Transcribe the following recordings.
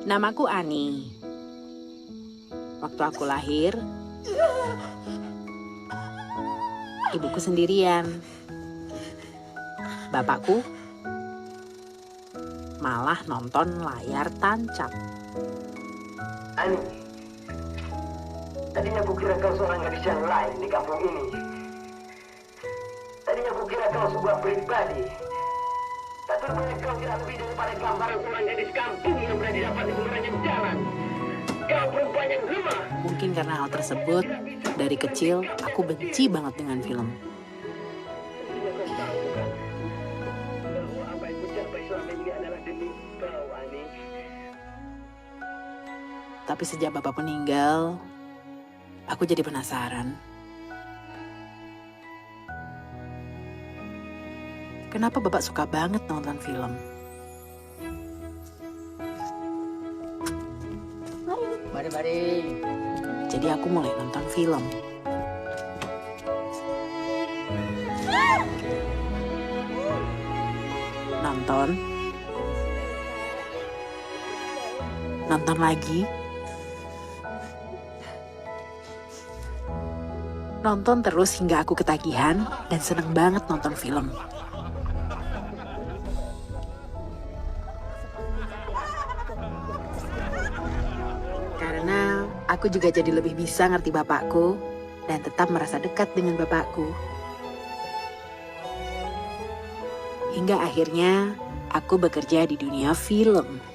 Namaku Ani. Waktu aku lahir, ibuku sendirian. Bapakku malah nonton layar tancap. Ani, tadinya kukira kau seorang gadis yang lain di kampung ini. Tadinya kukira kau sebuah pribadi. Tapi rupanya kau tidak lebih daripada gambaran seorang gadis kampung yang berada di dapat di seberang jalan. Kau perempuan yang lemah. Mungkin karena hal tersebut, dari kecil aku benci banget dengan film. Bahwa apa yang kucapai selama ini adalah demi kau, Ani. Tapi sejak bapak meninggal, aku jadi penasaran. Kenapa bapak suka banget nonton film? Mari. Jadi aku mulai nonton film. Nonton lagi. Nonton terus hingga aku ketagihan dan seneng banget nonton film. Karena aku juga jadi lebih bisa ngerti bapakku dan tetap merasa dekat dengan bapakku. Hingga akhirnya aku bekerja di dunia film.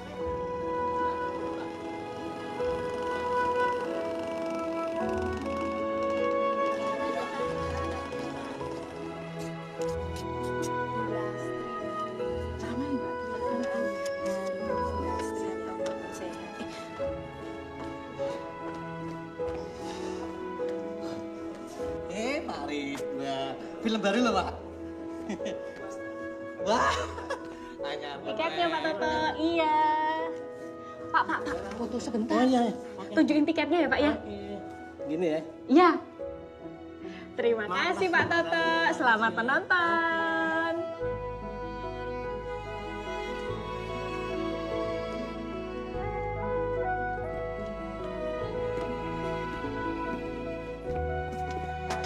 Mari. Wah, film baru loh, Pak. Wah. Tiketnya Pak Toto, iya. Pak, foto sebentar. Oh iya. Tunjukin tiketnya ya Pak ya. Gini ya. Iya. Terima kasih Pak Toto, selamat menonton.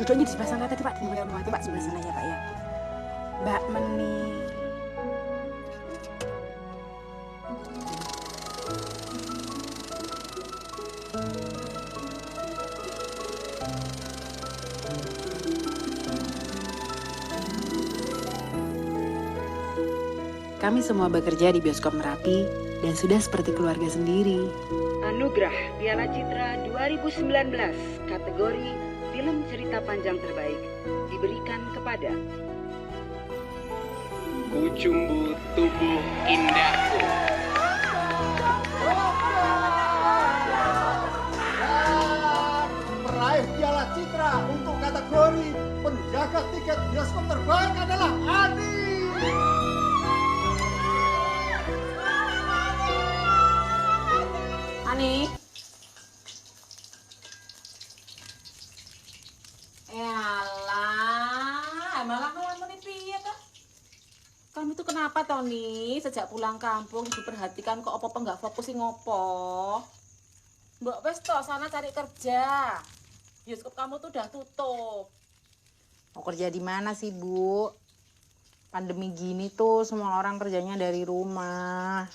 Duduknya di sebelah sana tadi Pak, Pak sebelah sana ya Pak ya. Mbak Meni. Kami semua bekerja di bioskop Merapi dan sudah seperti keluarga sendiri. Anugerah Piala Citra 2019 kategori film cerita panjang terbaik diberikan kepada Kucumbu tubuh indahku. Peraih Piala Citra untuk kategori penjaga tiket bioskop terbaik adalah Ani. Ani. Alah, malah ngelamun piye toh? Kamu itu kenapa Tony? Sejak pulang kampung diperhatikan kok apa nggak fokus sih ngopo? Mbak wes toh sana cari kerja. Bioskop kamu tuh udah tutup. Mau kerja di mana sih, Bu? Pandemi gini tuh semua orang kerjanya dari rumah.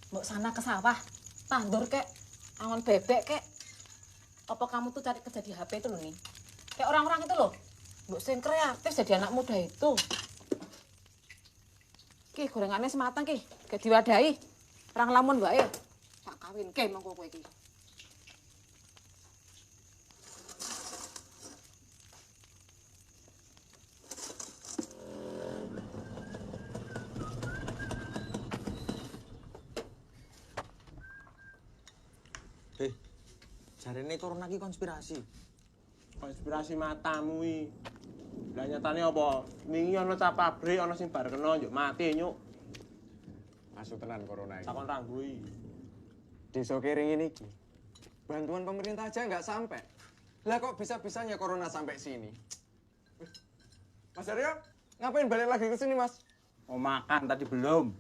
Mbak sana ke sawah, tandur kek, angon bebek kek. Apa kamu tuh cari kerja di HP itu loh nih? Kayak orang-orang itu loh, Mbak sing kreatif jadi anak muda itu. Ki gorengannya sematang ki, kayak diwadahi. Orang lamun Mbak ya, tak kawin ke mongko kowe iki. Jarene corona iki konspirasi. Konspirasi matamu iki. Lah nyatane apa? Wingi ana cah pabrik ana sing bar kena njuk mati nyuk. Asu tenan corona iki. Takon ranggui. Desa Kering ini bantuan pemerintah aja nggak sampai. Lah kok bisa-bisanya corona sampai sini? Mas Aryo, ngapain balik lagi ke sini, Mas? Mau makan tadi belum?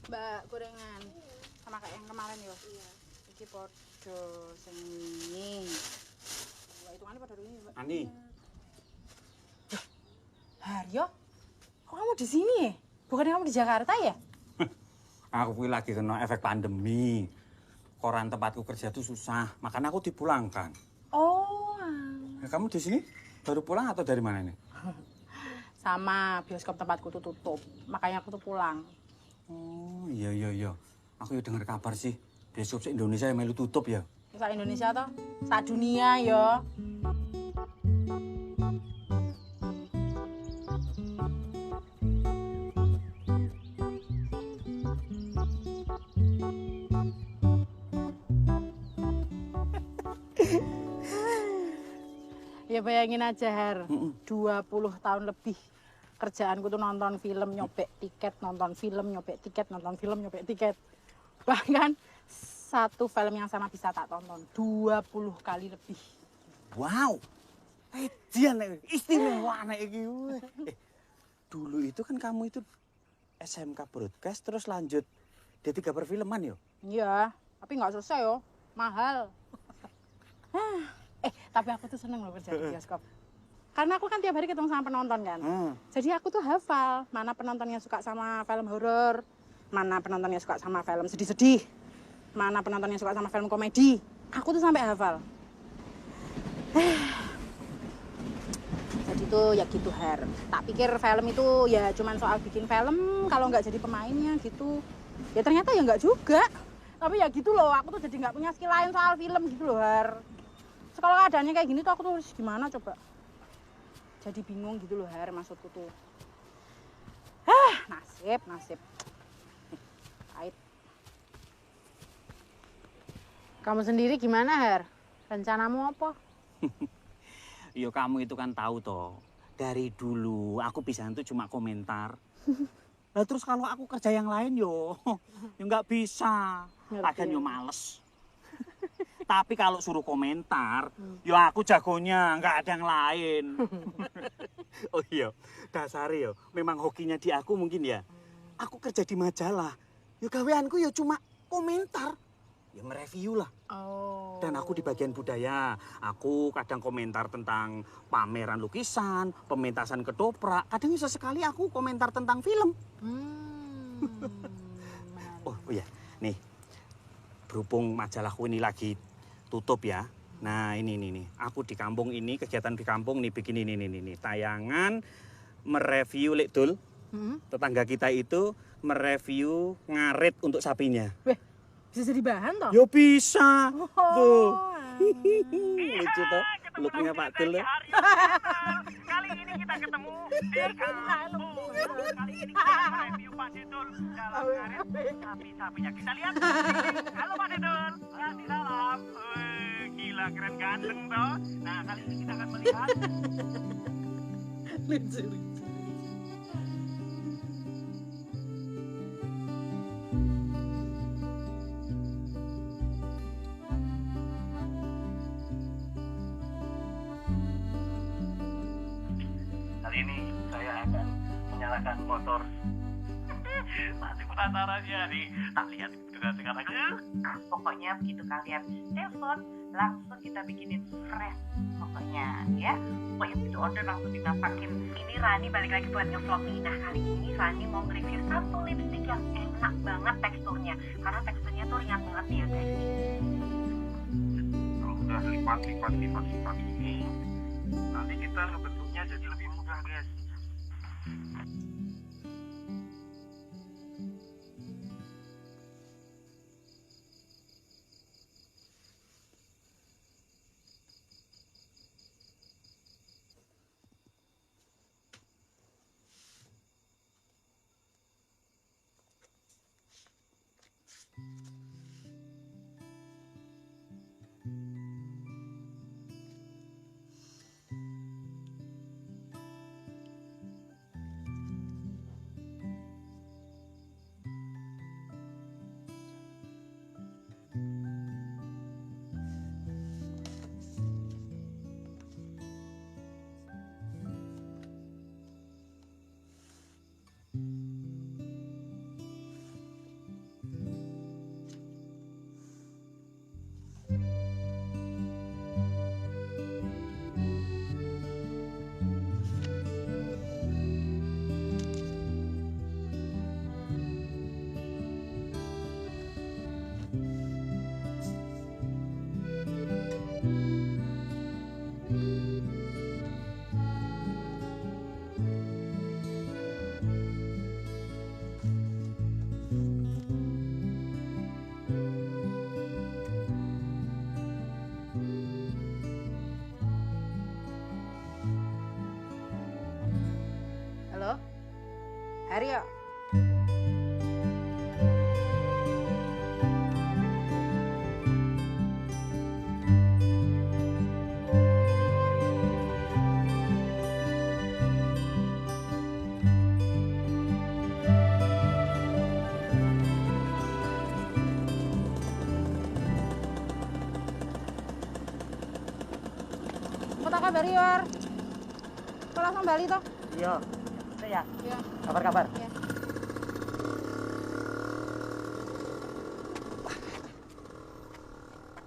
Mbak, gorengan. Sama kayak yang kemarin ya? Iya. Iki podo sing ini. Wah, hitungannya pada ini, Mbak. Ani. Haryo, kok kamu di sini ya? Bukannya kamu di Jakarta ya? Aku kuwi lagi kena efek pandemi. Koran tempatku kerja tuh susah, makanya aku dipulangkan. Oh. Kamu di sini baru pulang atau dari mana nih? Sama, bioskop tempatku tuh tutup. Makanya aku tuh pulang. Oh, iya. Aku ya dengar kabar sih, bioskop se-Indonesia yang melu tutup ya. Sa Indonesia toh, sa dunia ya. Ya bayangin aja, Har. 20 tahun lebih kerjaanku tuh nonton film, nyobek tiket, nonton film, nyobek tiket, nonton film, nyobek tiket. Bahkan satu film yang sama bisa tak tonton 20 kali lebih. Wow. Dian istimewa anak iki. Dulu itu kan kamu itu SMK Broadcast terus lanjut D3 perfilman yo. Iya, tapi nggak selesai yo. Mahal. Tapi aku tuh seneng loh kerja di bioskop. Karena aku kan tiap hari ketemu sama penonton kan. Jadi aku tuh hafal mana penonton yang suka sama film horor, mana penonton yang suka sama film sedih-sedih, mana penonton yang suka sama film komedi. Aku tuh sampai hafal. Jadi tuh ya gitu, Her. Tak pikir film itu ya cuman soal bikin film, kalau nggak jadi pemainnya gitu. Ya ternyata ya nggak juga. Tapi ya gitu loh, aku tuh jadi nggak punya skill lain soal film gitu loh, Her. Kalau keadaannya kayak gini tuh aku tuh harus gimana coba? Jadi bingung gitu loh, Har, maksudku tuh. Nasib. Pahit. Kamu sendiri gimana, Har? Rencanamu apa? Yo kamu itu kan tahu toh. Dari dulu aku pisahan tuh cuma komentar. Nah terus kalau aku kerja yang lain yo nggak bisa. Kadang yo males. Tapi kalau suruh komentar, ya aku jagonya, nggak ada yang lain. Oh iya, dasari yo, memang hokinya di aku mungkin ya. Aku kerja di majalah, ya gaweanku ya cuma komentar, ya nge-review lah. Oh. Dan aku di bagian budaya, aku kadang komentar tentang pameran lukisan, pementasan ketoprak. Kadang sesekali aku komentar tentang film. Oh iya, nih, berhubung majalahku ini lagi tutup ya. Nah ini aku di kampung ini, kegiatan di kampung nih bikin ini tayangan mereview Lek Dul. Tetangga kita itu mereview ngarit untuk sapinya. Weh, bisa jadi bahan toh? Yo bisa. Tuh. Lucu toh looknya Pak Dul. Kali ini kita ketemu di kampung. Kali ini kita mereview Pak Dedul dalam ngarit sapi-sapinya. Kita lihat. Halo Pak Dedul. Di dalam. Gila keren ganteng toh. Nah kali ini kita akan melihat. Lucu. Kali ini saya akan menyalakan motor. Masih penasaran ya nih. Tak lihat juga sekarang. Pokoknya begitu kalian telepon, langsung kita bikinin fresh. Pokoknya ya. Pokoknya begitu order langsung dinampakin. Ini Rani balik lagi buat nge-vlog nih. Nah kali ini Rani mau nge-review satu lipstick yang enak banget teksturnya. Karena teksturnya tuh ringan banget ya guys. Kalau udah lipat ini, nanti kita ngebentuknya jadi lebih mudah guys. Hari ya. Apa kabar Yor? Kok langsung balik toh? Iya. Ya. Iya. Kabar-kabar. Iya.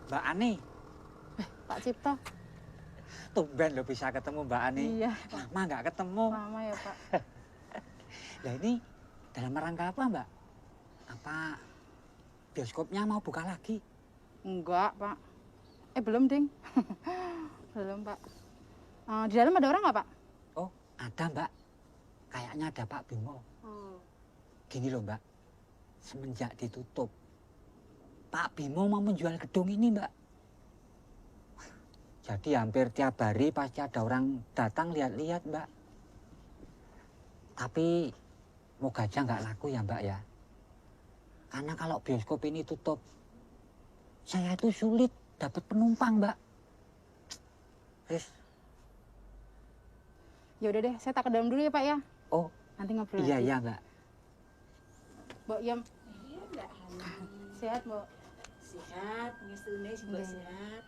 Mbak Ani. Pak Cipto. Tumben lo bisa ketemu Mbak Ani. Iya. Lama nggak ketemu. Lama ya Pak. Nah ini dalam rangka apa Mbak? Apa bioskopnya mau buka lagi? Enggak Pak. Belum ding. Belum Pak. Di dalam ada orang nggak Pak? Oh ada Mbak. Kayaknya ada Pak Bimo. Gini loh Mbak. Semenjak ditutup. Pak Bimo mau menjual gedung ini Mbak. Jadi hampir tiap hari pasti ada orang datang lihat-lihat Mbak. Tapi moga aja nggak laku ya Mbak ya. Karena kalau bioskop ini tutup, saya itu sulit dapat penumpang Mbak. Terus? Ya udah deh, saya tak ke dalam dulu ya Pak ya. Oh, nanti ngobrol iya lagi. iya Mbak. Mbak Yam. Iya, Mbak Hani. Sehat Mbak. Sehat, ngestune Mbak sehat.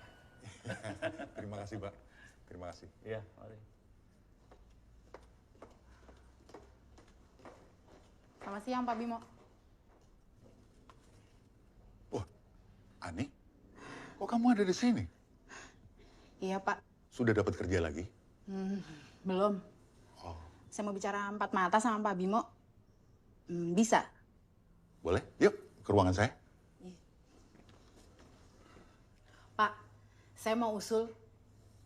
Terima kasih, Pak. Terima kasih. Iya, mari. Selamat siang Pak Bimo. Wah, Ani, kok kamu ada di sini? Iya Pak. Sudah dapat kerja lagi? Belum. Oh, Saya mau bicara empat mata sama Pak Bimo. Bisa? boleh? Yuk, ke ruangan saya. Pak, saya mau usul.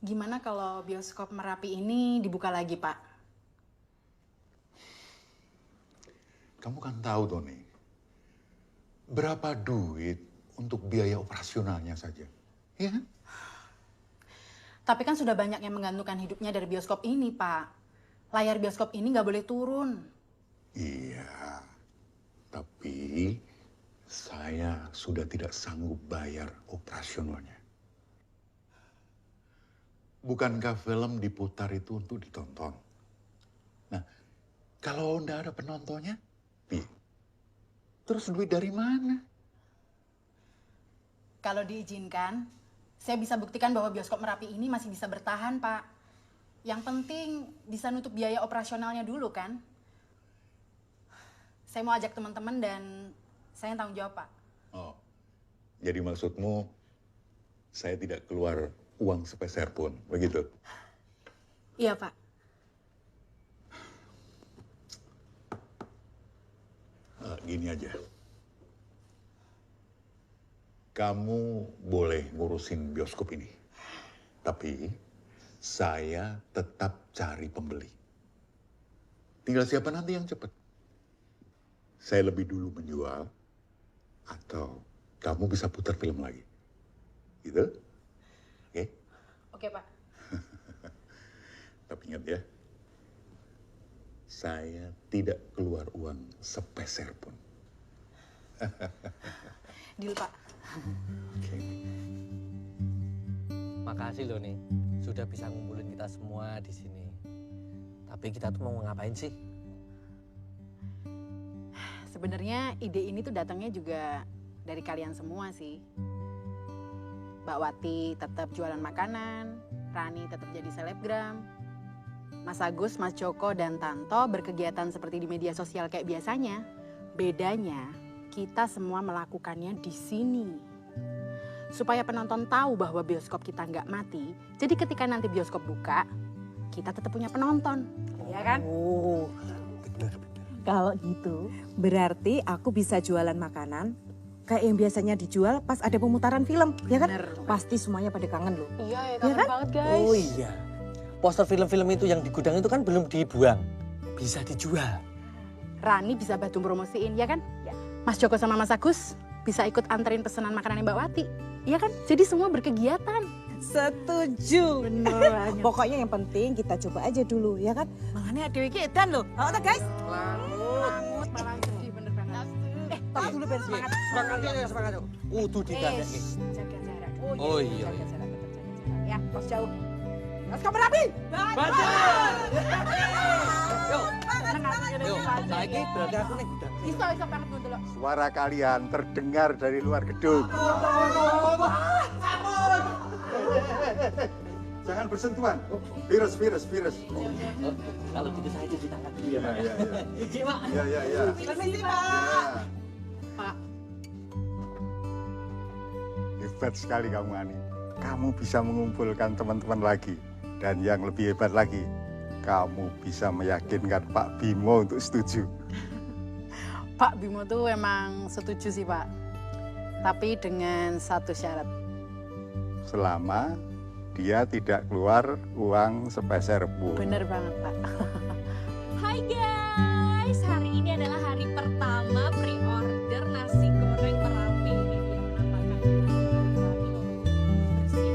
Gimana kalau bioskop Merapi ini dibuka lagi Pak? Kamu kan tahu, Tony, berapa duit untuk biaya operasionalnya saja, ya kan? Tapi kan sudah banyak yang menggantungkan hidupnya dari bioskop ini, Pak. Layar bioskop ini nggak boleh turun. Iya, tapi saya sudah tidak sanggup bayar operasionalnya. Bukankah film diputar itu untuk ditonton? Nah, kalau nggak ada penontonnya, terus duit dari mana? Kalau diizinkan, saya bisa buktikan bahwa bioskop Merapi ini masih bisa bertahan, Pak. Yang penting bisa nutup biaya operasionalnya dulu, kan? Saya mau ajak teman-teman dan saya yang tanggung jawab, Pak. Oh, jadi maksudmu saya tidak keluar uang sepeser pun, begitu? Iya, Pak. Gini aja. Kamu boleh ngurusin bioskop ini. Tapi saya tetap cari pembeli. Tinggal siapa nanti yang cepat. Saya lebih dulu menjual atau kamu bisa putar film lagi. Gitu? Oke? Oke, Pak. Tapi ingat ya, saya tidak keluar uang sepeser pun. Deal, Pak. Oke. Makasih loh nih, sudah bisa ngumpulin kita semua di sini. Tapi kita tuh mau ngapain sih? Sebenarnya ide ini tuh datangnya juga dari kalian semua sih. Mbak Wati tetap jualan makanan, Rani tetap jadi selebgram, Mas Agus, Mas Joko, dan Tanto berkegiatan seperti di media sosial kayak biasanya. Bedanya, kita semua melakukannya di sini. Supaya penonton tahu bahwa bioskop kita nggak mati, jadi ketika nanti bioskop buka, kita tetap punya penonton. Iya kan? Oh, Kalau gitu, berarti aku bisa jualan makanan kayak yang biasanya dijual pas ada pemutaran film, ya kan? Bener. Pasti semuanya pada kangen loh. Iya, ya, Ya kangen kan? banget guys. oh iya. Poster film-film itu yang di gudang itu kan belum dibuang. Bisa dijual. Rani bisa bantu promosiin, ya kan? Mas Joko sama Mas Agus bisa ikut anterin pesanan makanan Mbak Wati. Iya kan? Jadi semua berkegiatan. Setuju. Bener. Pokoknya yang penting kita coba aja dulu, ya kan? Makanya Dewi Kedan loh. Oh, guys. Langut. Tos dulu biar semangat. Semangat yuk. Kudu digandeng. Jaga jarak. Oh iya. Jaga jarak, tetap jaga jarak. Ya, tos jauh. Bioskop rapi. Yuk. Yuk, saiki berarti aku ning gudang. Iso banget dulu. Suara kalian terdengar dari luar gedung. Jangan bersentuhan. Virus. Kalau gitu saya cuci tangan. Iya. Cuci, Pak. Iya. Permisi, Pak. Pak. Hebat sekali kamu, Ani. Kamu bisa mengumpulkan teman-teman lagi. Dan yang lebih hebat lagi, kamu bisa meyakinkan Pak Bimo untuk setuju. Pak Bimo tuh emang setuju sih, Pak. Tapi dengan satu syarat. Selama dia tidak keluar uang sepeser pun. Bener banget, Pak. Hai guys, hari ini adalah hari pertama pre-order nasi goreng Merapi. Ini dia penampakan bersih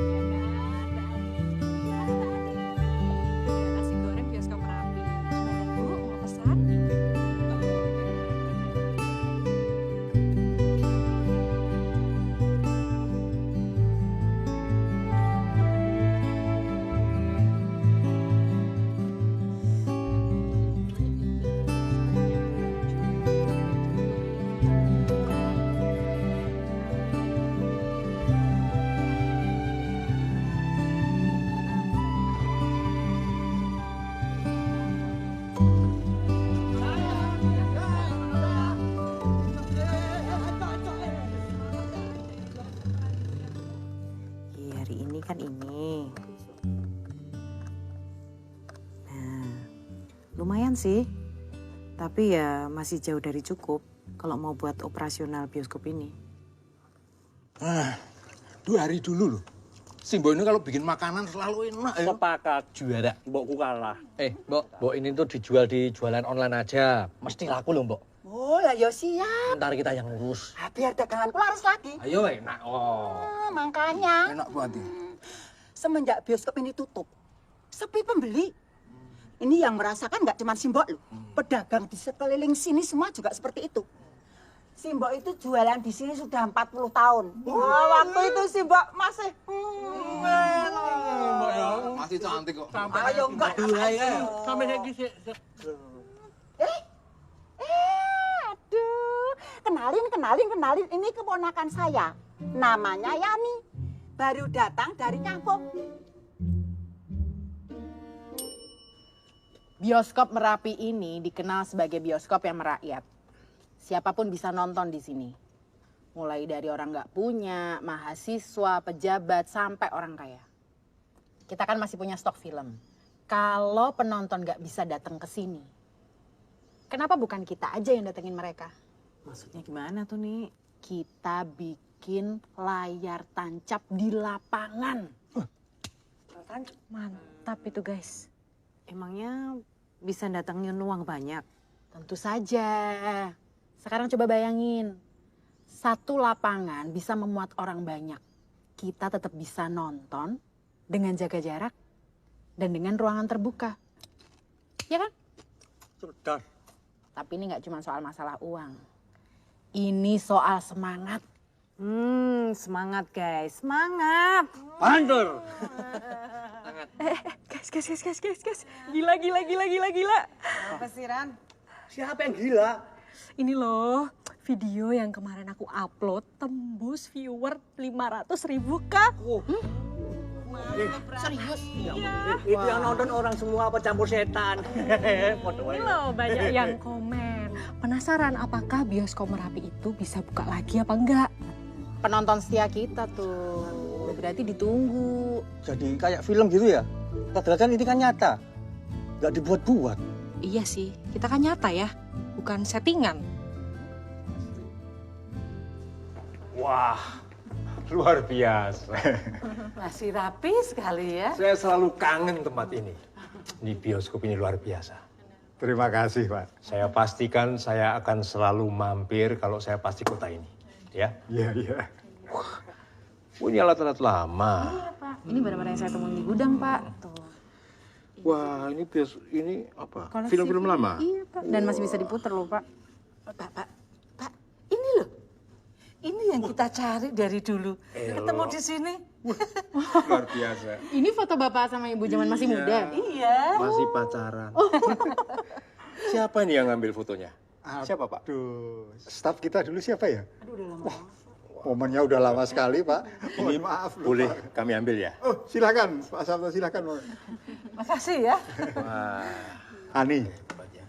ya kan, nasi goreng bioskop Merapi. Gimana Bu, mau pesan? Iya, hari ini kan ini. Nah, lumayan sih. Tapi ya masih jauh dari cukup kalau mau buat operasional bioskop ini. 2 hari dulu loh. Si Mbok ini kalau bikin makanan selalu enak ya. Sepakat juara. Mbokku kalah. Mbok ini tuh dijual di jualan online aja. Mesti laku loh, Mbok. Oh, lah ya siap. Ntar kita yang ngurus. Biar daganganku laris lagi. Ayo, enak. Oh. Makanya. Enak banget. Semenjak bioskop ini tutup, sepi pembeli. Ini yang merasakan nggak cuma Simbok loh. Pedagang di sekeliling sini semua juga seperti itu. Simbok itu jualan di sini sudah 40 tahun. Wah, waktu itu Simbok masih Masih cantik kok. Ayo enggak. Sampai saya gisi. Aduh. Kenalin. Ini keponakan saya. Namanya Yani. Baru datang dari kampung. Bioskop Merapi ini dikenal sebagai bioskop yang merakyat. Siapapun bisa nonton di sini. Mulai dari orang nggak punya, mahasiswa, pejabat, sampai orang kaya. Kita kan masih punya stok film. Kalau penonton nggak bisa datang ke sini, kenapa bukan kita aja yang datengin mereka? Maksudnya gimana tuh, Nik? Kita bikin layar tancap di lapangan. Mantap itu, guys. Emangnya bisa datangin uang banyak? Tentu saja. Sekarang coba bayangin, satu lapangan bisa memuat orang banyak. Kita tetap bisa nonton dengan jaga jarak dan dengan ruangan terbuka. Ya kan? Sudah. Tapi ini nggak cuma soal masalah uang. Ini soal semangat. Semangat guys, semangat. Pandur. Guys. Gila. Apa sih, Ran? Siapa yang gila? Ini loh, video yang kemarin aku upload tembus viewer 500.000 Kak. Serius? Iya. Itu yang nonton orang semua apa campur setan. Ini loh banyak yang komen. Penasaran apakah bioskop Merapi itu bisa buka lagi apa enggak? Penonton setia kita tuh, berarti ditunggu. Jadi kayak film gitu ya? Padahal kan ini kan nyata. Nggak dibuat-buat. Iya sih, kita kan nyata ya, bukan settingan. Wah, luar biasa. Masih rapi sekali ya. Saya selalu kangen tempat ini. Di bioskop ini luar biasa. Terima kasih, Pak. Saya pastikan saya akan selalu mampir kalau saya pasti kota ini. Ya? Iya. Punya alat-alat lama. Iya, Pak. Ini barang-barang yang saya temuin di gudang, Pak. Tuh. Wah, ini apa? Film-film lama? Iya, Pak. Dan masih bisa diputar loh, Pak. Pak, ini yang kita cari dari dulu. Ketemu di sini. Luar biasa. Ini foto bapak sama ibu zaman masih muda? Iya. Masih pacaran. Siapa nih yang ngambil fotonya? Siapa, Pak? Aduh, staf kita dulu siapa ya? Aduh, udah lama. Momennya udah lama sekali, Pak. Ini maaf, boleh kami ambil ya? Oh, silakan, Pak Sabto, silakan. Makasih ya. Wah. Ani,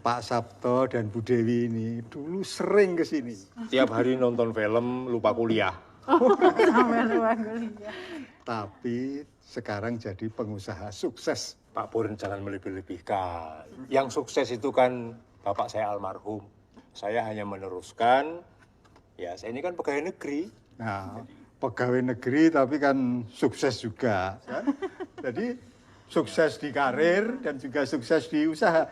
Pak Sabto dan Bu Dewi ini dulu sering ke sini. Tiap hari nonton film, lupa kuliah. Sampai luar kuliah. Tapi sekarang jadi pengusaha sukses. Pak Pur jangan melebih-lebihkan. Yang sukses itu kan bapak saya almarhum. Saya hanya meneruskan. Ya, saya ini kan pegawai negeri. Nah, pegawai negeri tapi kan sukses juga. Kan? Jadi sukses di karir dan juga sukses di usaha.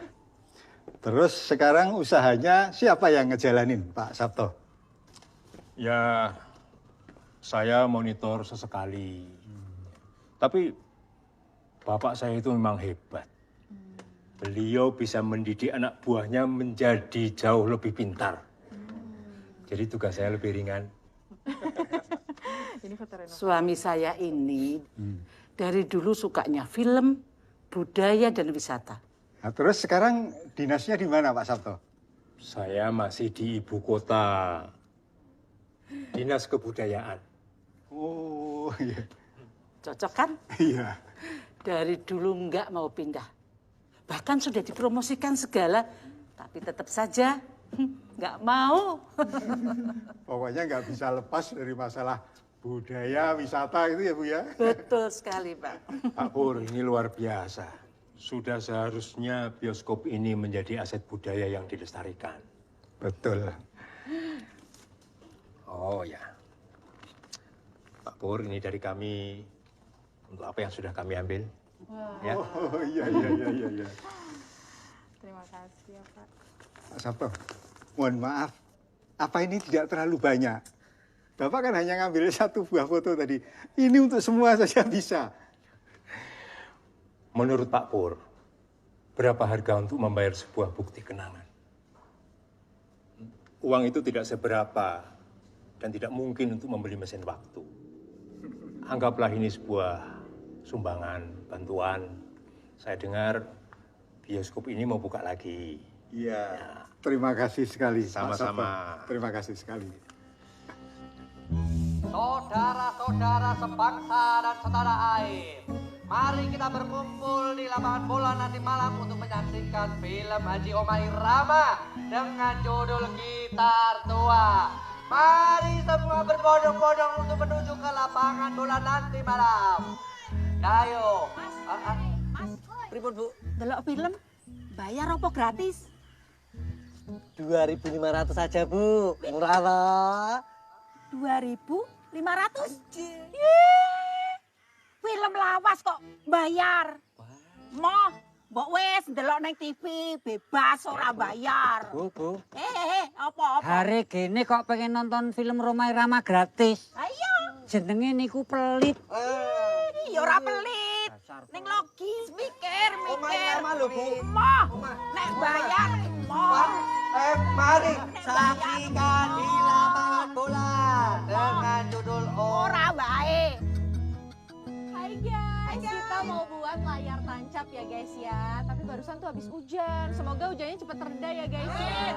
Terus sekarang usahanya siapa yang ngejalanin, Pak Sabto? Ya, saya monitor sesekali. Tapi bapak saya itu memang hebat. Beliau bisa mendidik anak buahnya menjadi jauh lebih pintar. Jadi tugas saya lebih ringan. Ini foto Reno. Suami saya ini dari dulu sukanya film, budaya, dan wisata. Nah, terus sekarang dinasnya di mana, Pak Sabto? Saya masih di ibu kota. Dinas Kebudayaan. Oh, iya. Cocok kan? Iya. Dari dulu nggak mau pindah. Bahkan sudah dipromosikan segala, tapi tetap saja nggak mau. Pokoknya nggak bisa lepas dari masalah budaya, wisata itu ya, Bu ya? Betul sekali, Pak. Pak Pur, ini luar biasa. Sudah seharusnya bioskop ini menjadi aset budaya yang dilestarikan. Betul. Oh ya. Pak Pur, ini dari kami untuk apa yang sudah kami ambil. Ya. Oh iya. Terima kasih ya, Pak. Pak Sabto, mohon maaf. Apa ini tidak terlalu banyak? Bapak kan hanya ngambil satu buah foto tadi. Ini untuk semua saja bisa. Menurut Pak Pur, berapa harga untuk membayar sebuah bukti kenangan? Uang itu tidak seberapa dan tidak mungkin untuk membeli mesin waktu. Anggaplah ini sebuah sumbangan, bantuan. Saya dengar bioskop ini mau buka lagi. Iya. Terima kasih sekali. Pak Sama-sama. Sabto. Terima kasih sekali. Saudara-saudara sebangsa dan setanah air, mari kita berkumpul di lapangan bola nanti malam untuk menyaksikan film Haji Omah Irama dengan judul Gitar Tua. Mari semua berbondong-bondong untuk menuju ke lapangan bola nanti malam. Ayo. Pripun, Bu? Delok film bayar apa gratis? 2.500 saja, Bu. Murah loh. 2.500? Film lawas kok bayar. Moh, mbok wis ndelok nang TV bebas ora bayar. Bu. Apa-apa? Hari gini kok pengen nonton film Rhoma Irama gratis? Ayo. Jenenge niku pelit. Ya ora pelit. Ning logis mikir. Irama lho, Bu. Moh, nek bayar moh. Mari saksikan di lapangan bola dengan judul Ora bae. Hai guys, kita mau buat layar tancap ya guys ya. Tapi barusan tuh habis hujan. Semoga hujannya cepat reda ya guys ya.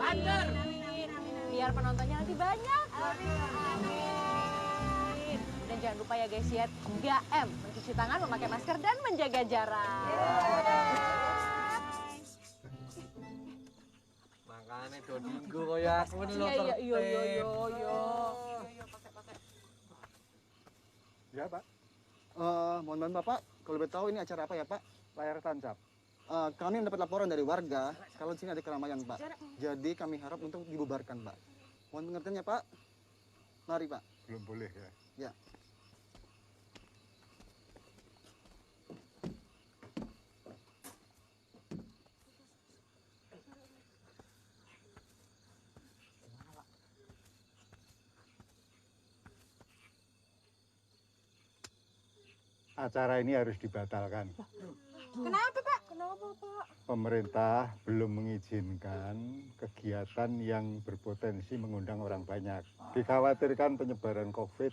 Amin. Biar penontonnya nanti banyak. Amin. Dan jangan lupa ya guys ya, 3M, mencuci tangan, memakai masker, dan menjaga jarak. Makanya do dinggo kaya aku ini lho Iya. Ya, Pak. Mohon maaf, Bapak. Kalau boleh tahu ini acara apa ya, Pak? Layar tancap. Kami mendapat laporan dari warga kalau di sini ada keramaian, Pak. Jadi kami harap untuk dibubarkan, Pak. Mohon pengertiannya, Pak. Mari, Pak. Belum boleh ya? Ya. Acara ini harus dibatalkan. Kenapa, Pak? Kenapa, Pak? Pemerintah belum mengizinkan kegiatan yang berpotensi mengundang orang banyak. Dikhawatirkan penyebaran COVID.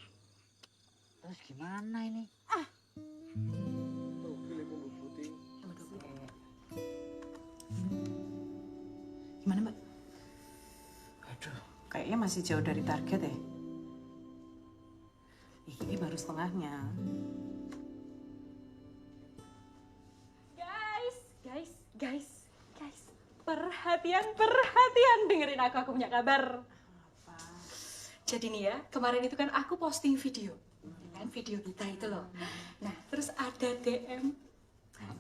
Terus gimana ini? Gimana, Mbak? Aduh, kayaknya masih jauh dari target ya. Ini baru setengahnya. Guys. Perhatian, dengerin aku punya kabar. Jadi nih ya, kemarin itu kan aku posting video. Kan video kita itu loh. Nah, terus ada DM.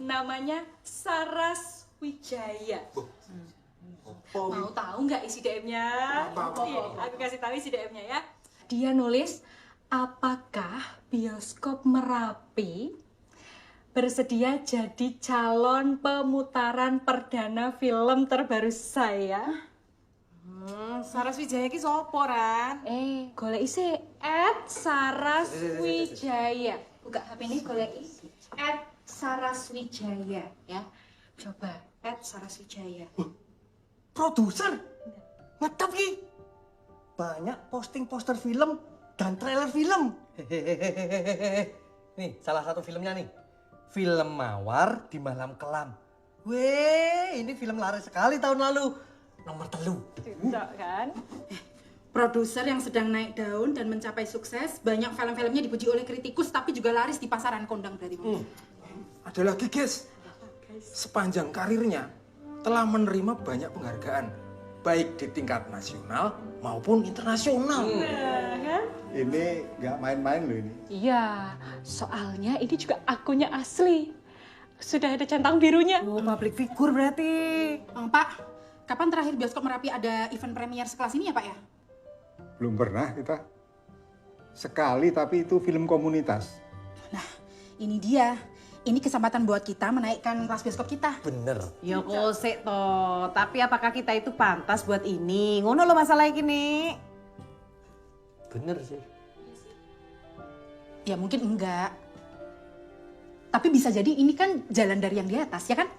Namanya Saras Wijaya. Mau tahu nggak isi DM-nya? Iya, aku kasih tahu isi DM-nya ya. Dia nulis, apakah bioskop Merapi bersedia jadi calon pemutaran perdana film terbaru saya? Saras Wijaya ki sopo, Ran? Golek isi @saraswijaya. Buka HP ini golek isi @saraswijaya ya. Coba @saraswijaya. Produser? Ngetop ki? Banyak posting poster film dan trailer film. Nih, salah satu filmnya nih. Film Mawar di Malam Kelam. Weh, ini film laris sekali tahun lalu. Nomor 3. Cocok kan? Produser yang sedang naik daun dan mencapai sukses, banyak film-filmnya dipuji oleh kritikus tapi juga laris di pasaran kondang berarti. Ada lagi guys, sepanjang karirnya telah menerima banyak penghargaan, baik di tingkat nasional maupun internasional. Ini nggak main-main loh ini. Iya, soalnya ini juga akunnya asli. Sudah ada centang birunya. Oh, public figure berarti. Pak, kapan terakhir bioskop Merapi ada event premier sekelas ini ya, Pak ya? Belum pernah kita. Sekali, tapi itu film komunitas. Nah, ini dia. Ini kesempatan buat kita menaikkan kelas bioskop kita. Bener. Ya kosek toh, tapi apakah kita itu pantas buat ini? Ngono lo masalah gini. Bener sih. Ya mungkin enggak. Tapi bisa jadi ini kan jalan dari yang di atas, ya kan?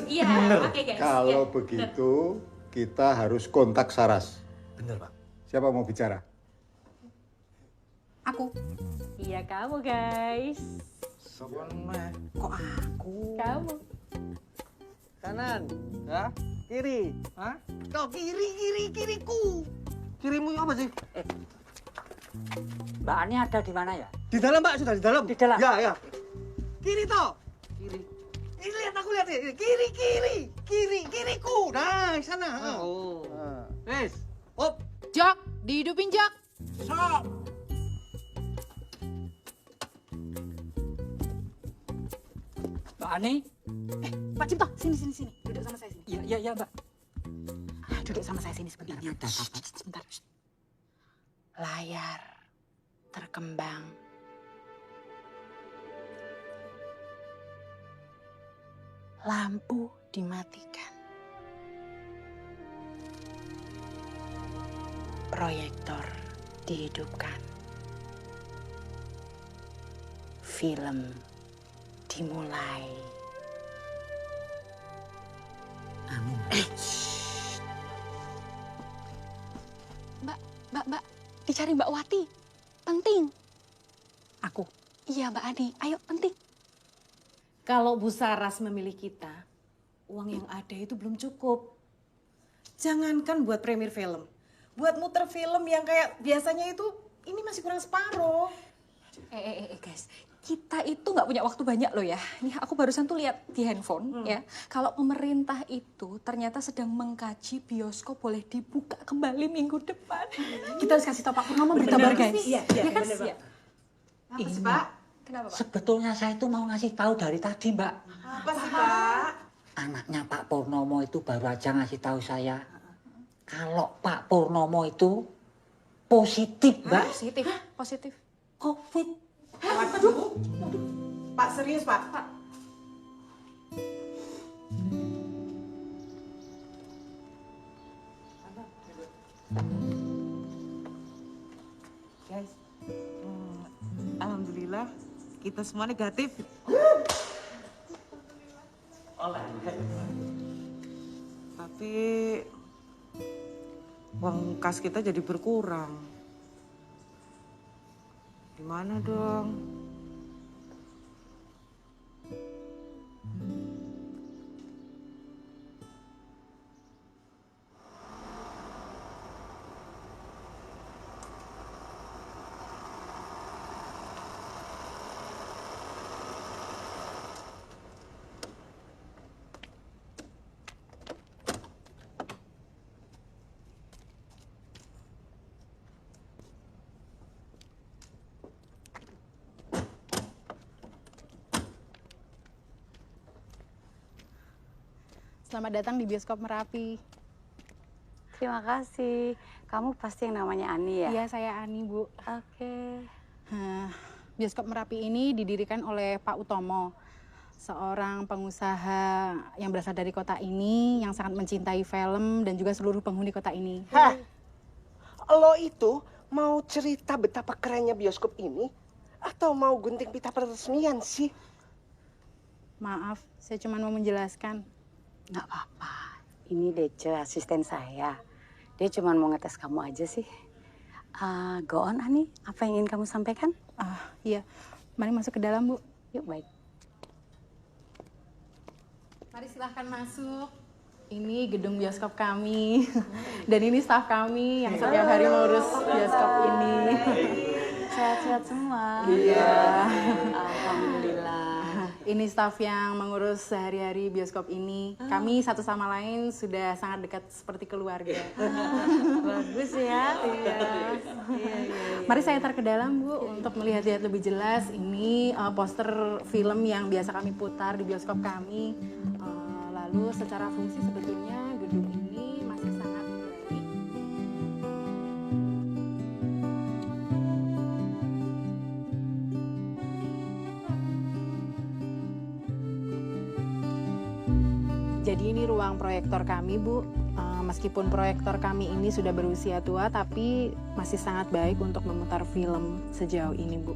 Iya, Bener. oke guys. Kalau Ya, begitu, kita harus kontak Saras. Bener, Pak. Siapa mau bicara? Aku. Iya, kamu guys. Kok aku? Kamu. Kanan, ya? Kiri, hah? Kau kiriku. Kirimu apa sih? Mbak Ani ada di mana ya? Di dalam, Pak, sudah di dalam. Di dalam? Ya. Kiri toh. Kiri. Ini lihat aku lihat ini. Kiriku. Nah, sana. Oh. Wes. Op. Jok, dihidupin Jok. Sok. Mbak Ani? Pak Cipto, sini. Duduk sama saya sini. Iya, Mbak. Duduk sama saya sini sebentar. Ini ada apa? Sebentar. Layar terkembang. Lampu dimatikan. Proyektor dihidupkan. Film dimulai. Mbak, dicari Mbak Wati. Penting. Aku? Iya, Mbak Adi. Ayo, penting. Kalau Bu Saras memilih kita, uang yang ada itu belum cukup. Jangankan buat premier film. Buat muter film yang kayak biasanya itu, ini masih kurang separuh. Guys. Kita itu nggak punya waktu banyak loh ya. Nih aku barusan tuh lihat di handphone ya. Kalau pemerintah itu ternyata sedang mengkaji bioskop boleh dibuka kembali minggu depan. Kita harus kasih tahu Pak Purnomo berita baru guys. Iya kan? bener, Pak. Apa sih Pak? Kenapa Pak? Sebetulnya saya itu mau ngasih tahu dari tadi, Mbak. Apa sih Pak? Anaknya Pak Purnomo itu baru aja ngasih tahu saya. Kalau Pak Purnomo itu positif, Mbak. Positif. COVID. Waduh. Pak serius Pak? Guys, alhamdulillah kita semua negatif. oleh. Tapi uang kas kita jadi berkurang. Gimana dong? Selamat datang di Bioskop Merapi. Terima kasih. Kamu pasti yang namanya Ani ya? Iya, saya Ani, Bu. Oke. Bioskop Merapi ini didirikan oleh Pak Utomo, seorang pengusaha yang berasal dari kota ini, yang sangat mencintai film dan juga seluruh penghuni kota ini. Hah? Lo itu mau cerita betapa kerennya bioskop ini? Atau mau gunting pita peresmian sih? Maaf, saya cuma mau menjelaskan. Nggak apa-apa. Ini Dece, asisten saya. Dia cuma mau ngetes kamu aja sih. Go on, Ani. Apa yang ingin kamu sampaikan? Iya. Mari masuk ke dalam, Bu. Yuk, baik. Mari silahkan masuk. Ini gedung bioskop kami. Dan ini staf kami yang setiap hari mengurus bioskop ini. Sehat-sehat semua. Iya. Alhamdulillah. Ini staf yang mengurus sehari-hari bioskop ini. Kami satu sama lain sudah sangat dekat seperti keluarga. Bagus ya. Iya. Mari saya antar ke dalam, Bu, untuk melihat-lihat lebih jelas. Ini poster film yang biasa kami putar di bioskop kami. Lalu secara fungsi sebetulnya gedung ini masih sangat baik. Jadi ini ruang proyektor kami, Bu. Meskipun proyektor kami ini sudah berusia tua, tapi masih sangat baik untuk memutar film sejauh ini, Bu.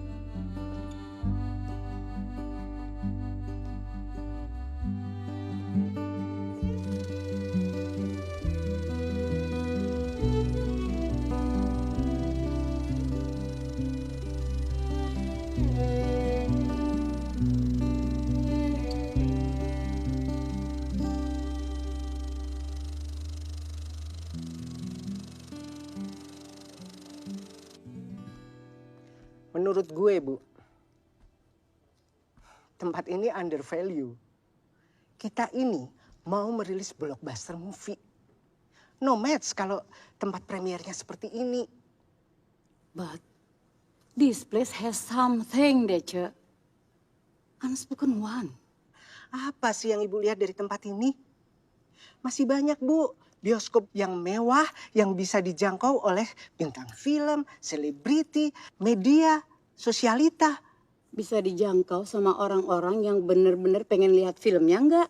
Menurut gue, Bu, tempat ini undervalue. Kita ini mau merilis blockbuster movie. No match kalau tempat premiernya seperti ini. But this place has something, Dece. Unspoken one. Apa sih yang Ibu lihat dari tempat ini? Masih banyak, Bu, bioskop yang mewah yang bisa dijangkau oleh bintang film, selebriti, media, sosialita. Bisa dijangkau sama orang-orang yang benar-benar pengen lihat filmnya enggak?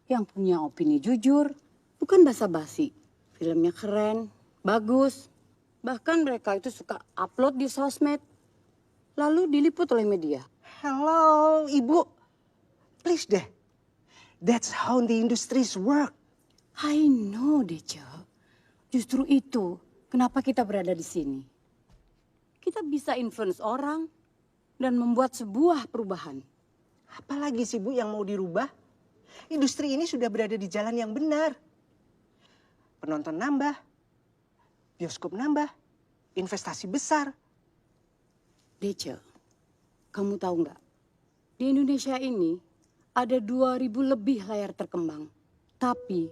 Yang punya opini jujur, bukan basa-basi. Filmnya keren, bagus. Bahkan mereka itu suka upload di sosmed. Lalu diliput oleh media. Hello, Ibu. Please deh. That's how the industries work. I know, Dece. Justru itu kenapa kita berada di sini. Kita bisa influence orang dan membuat sebuah perubahan. Apalagi sih, Bu, yang mau dirubah? Industri ini sudah berada di jalan yang benar. Penonton nambah, bioskop nambah, investasi besar. Dece, kamu tahu nggak? Di Indonesia ini ada 2.000 lebih layar terkembang. Tapi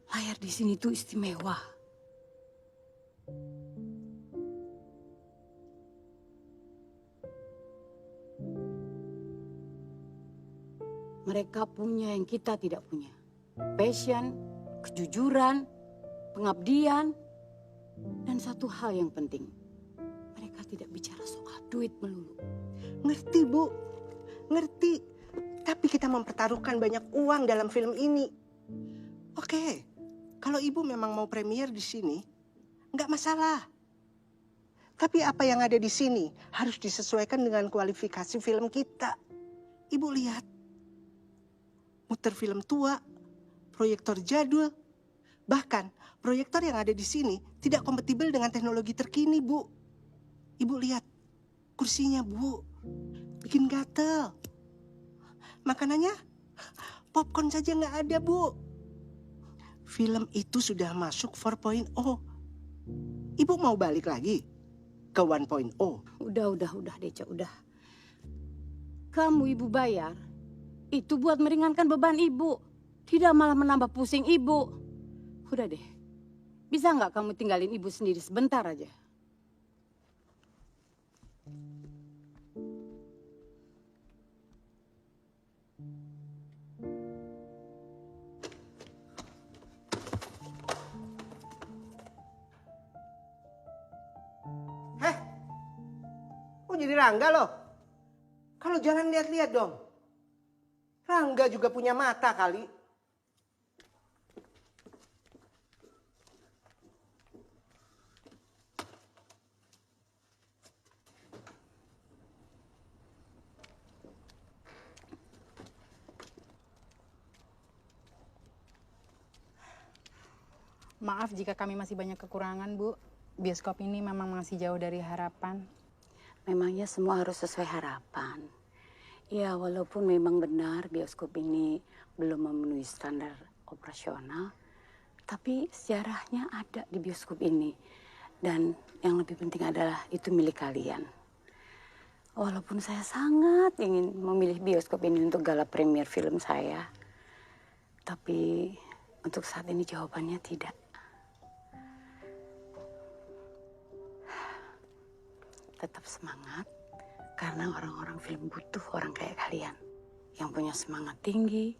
layar di sini tuh istimewa. Mereka punya yang kita tidak punya. Passion, kejujuran, pengabdian, dan satu hal yang penting. Mereka tidak bicara soal duit melulu. Ngerti, Bu. Ngerti. Tapi kita mempertaruhkan banyak uang dalam film ini. Oke, kalau Ibu memang mau premier di sini, nggak masalah. Tapi apa yang ada di sini harus disesuaikan dengan kualifikasi film kita. Ibu lihat, muter film tua, proyektor jadul. Bahkan proyektor yang ada di sini tidak kompatibel dengan teknologi terkini, Bu. Ibu lihat kursinya, Bu. Bikin gatel. Makanannya popcorn saja nggak ada, Bu. Film itu sudah masuk 4.0. Ibu mau balik lagi ke 1.0? Udah, Deca, udah. Kamu ibu bayar, itu buat meringankan beban ibu. Tidak malah menambah pusing ibu. Udah deh, bisa nggak kamu tinggalin ibu sendiri sebentar aja? Oh, jadi Rangga loh. Kalau jalan lihat-lihat dong. Rangga juga punya mata kali. Maaf jika kami masih banyak kekurangan, Bu. Bioskop ini memang masih jauh dari harapan. Memangnya semua harus sesuai harapan. Ya, walaupun memang benar bioskop ini belum memenuhi standar operasional, tapi sejarahnya ada di bioskop ini. Dan yang lebih penting adalah itu milik kalian. Walaupun saya sangat ingin memilih bioskop ini untuk gala premier film saya, tapi untuk saat ini jawabannya tidak. Tetap semangat, karena orang-orang film butuh orang kayak kalian yang punya semangat tinggi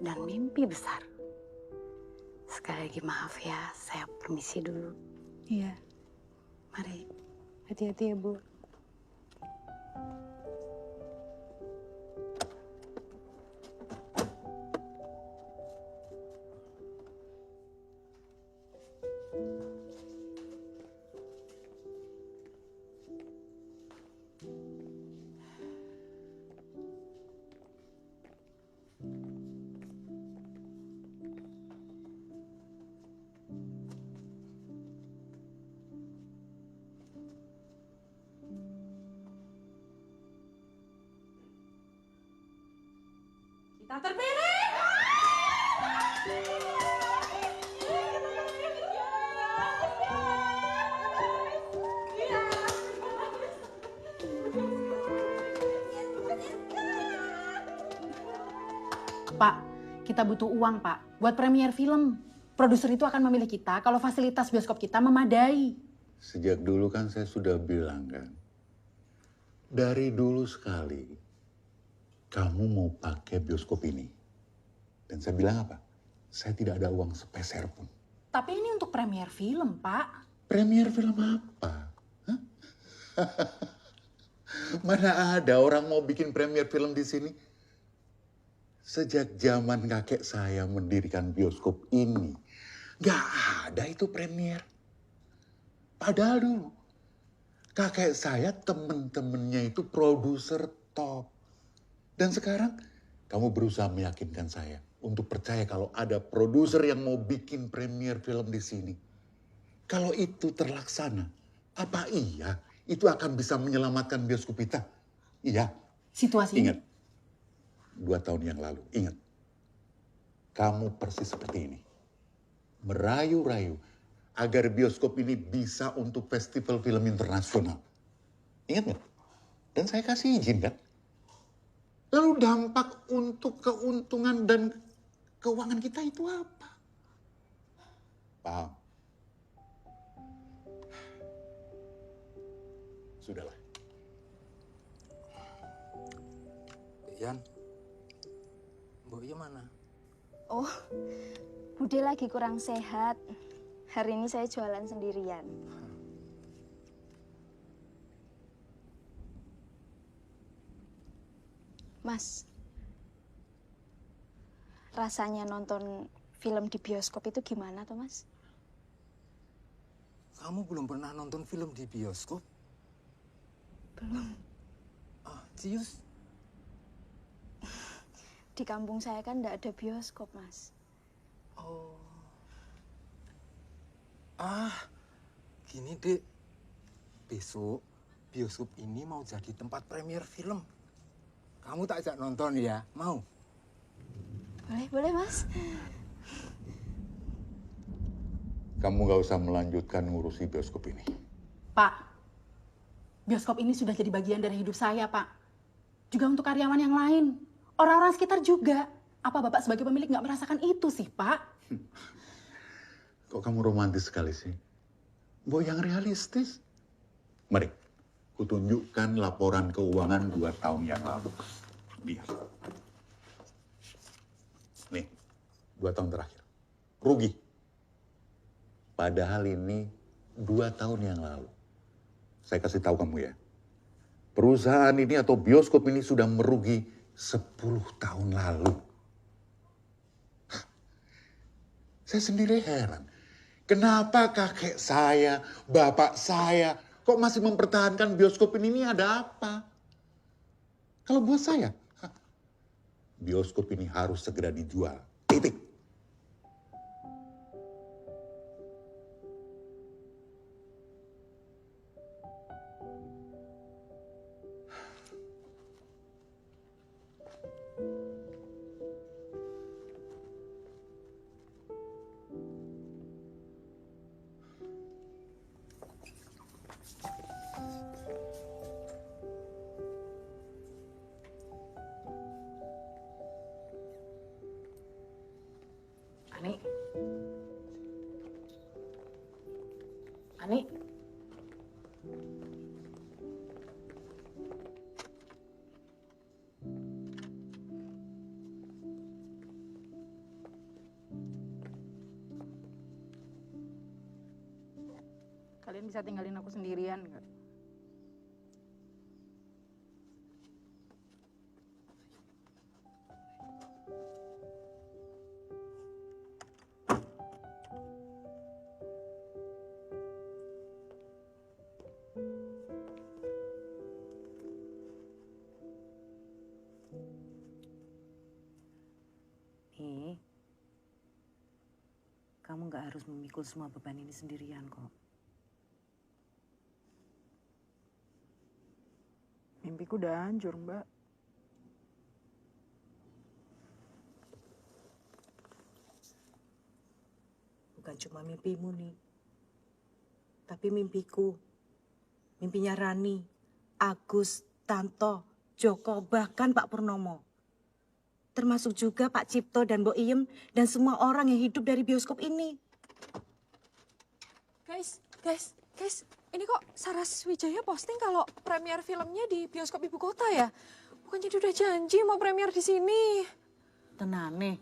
dan mimpi besar. Sekali lagi maaf ya, saya permisi dulu. Iya. Mari. Hati-hati ya, Bu. Kita terpilih. Pak, kita butuh uang, Pak, buat premier film. Produser itu akan memilih kita kalau fasilitas bioskop kita memadai. Sejak dulu kan saya sudah bilang kan, dari dulu sekali kamu mau pakai bioskop ini. Dan saya bilang apa? Saya tidak ada uang sepeser pun. Tapi ini untuk premier film, Pak. Premier film apa? Hah? Mana ada orang mau bikin premier film di sini? Sejak zaman kakek saya mendirikan bioskop ini, gak ada itu premier. Padahal dulu, kakek saya temen-temennya itu produser top. Dan sekarang, kamu berusaha meyakinkan saya untuk percaya kalau ada produser yang mau bikin premier film di sini. Kalau itu terlaksana, apa iya itu akan bisa menyelamatkan bioskop kita? Iya. Situasi Ingat, 2 tahun yang lalu, ingat. Kamu persis seperti ini. Merayu-rayu agar bioskop ini bisa untuk festival film internasional. Ingat nggak? Dan saya kasih izin kan? Lalu dampak untuk keuntungan dan keuangan kita itu apa? Paham? Sudahlah. Yan, Mbok Iya mana? Oh, Bude lagi kurang sehat. Hari ini saya jualan sendirian. Mas, rasanya nonton film di bioskop itu gimana tuh, Mas? Kamu belum pernah nonton film di bioskop? Belum. Ah, serius? di kampung saya kan nggak ada bioskop, Mas. Oh. Gini, Dek. Besok bioskop ini mau jadi tempat premier film. Kamu tak ajak nonton ya? Mau? Boleh, Mas. Kamu nggak usah melanjutkan ngurusi bioskop ini. Pak, bioskop ini sudah jadi bagian dari hidup saya, Pak. Juga untuk karyawan yang lain. Orang-orang sekitar juga. Apa Bapak sebagai pemilik nggak merasakan itu sih, Pak? Kok kamu romantis sekali sih? Mau yang realistis. Mari, kutunjukkan laporan keuangan 2 tahun yang lalu. Lihat. Nih, 2 tahun terakhir. Rugi. Padahal ini 2 tahun yang lalu. Saya kasih tahu kamu ya. Perusahaan ini atau bioskop ini sudah merugi 10 tahun lalu. Saya sendiri heran. Kenapa kakek saya, bapak saya, kok masih mempertahankan bioskop ini ada apa? Kalau buat saya, bioskop ini harus segera dijual. Titik. Ani. Ani. Kalian bisa tinggalin aku sendirian nggak? Nih, kamu nggak harus memikul semua beban ini sendirian kok. Mimpiku udah hancur, Mbak. Bukan cuma mimpimu nih, tapi mimpiku, mimpinya Rani, Agus, Tanto, Joko, bahkan Pak Purnomo. Termasuk juga Pak Cipto dan Mbok Iem dan semua orang yang hidup dari bioskop ini. Guys, ini kok Saras Wijaya posting kalau premier filmnya di bioskop ibu kota ya? Bukannya dia udah janji mau premier di sini? Tenane,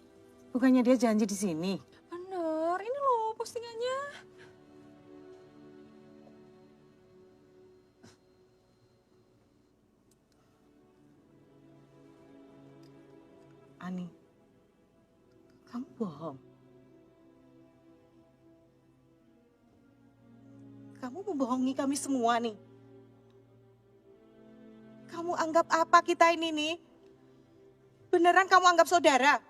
bukannya dia janji di sini? Bener, ini loh postingannya. Ani, kamu bohong. Kamu membohongi kami semua nih. Kamu anggap apa kita ini nih? Beneran kamu anggap saudara?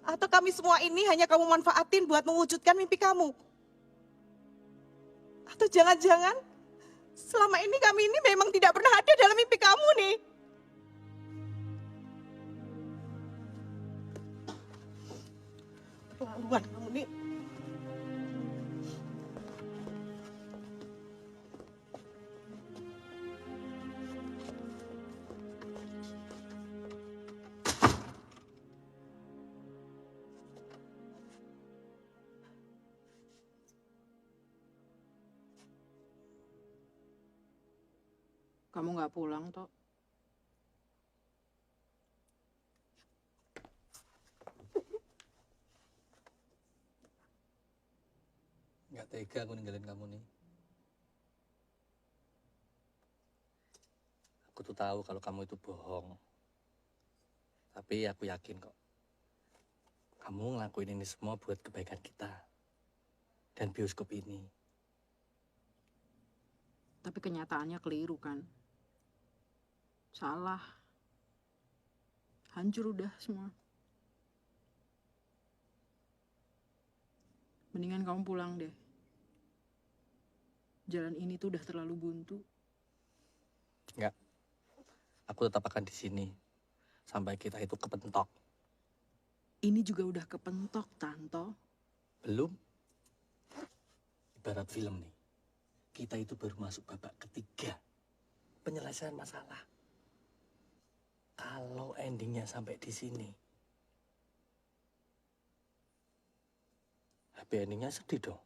Atau kami semua ini hanya kamu manfaatin buat mewujudkan mimpi kamu? Atau jangan-jangan selama ini kami ini memang tidak pernah ada dalam mimpi kamu nih? Keterlaluan kamu nih. Kamu nggak pulang, toh? Nggak tega aku ninggalin kamu nih. Aku tuh tahu kalau kamu itu bohong. Tapi aku yakin kok. Kamu ngelakuin ini semua buat kebaikan kita. Dan bioskop ini. Tapi kenyataannya keliru kan? Salah. Hancur udah semua. Mendingan kamu pulang deh. Jalan ini tuh udah terlalu buntu. Enggak. Aku tetap akan di sini sampai kita itu kepentok. Ini juga udah kepentok, Tanto. Belum. Ibarat film nih. Kita itu baru masuk babak ketiga. Penyelesaian masalah. Kalau endingnya sampai di sini, happy endingnya sedih dong.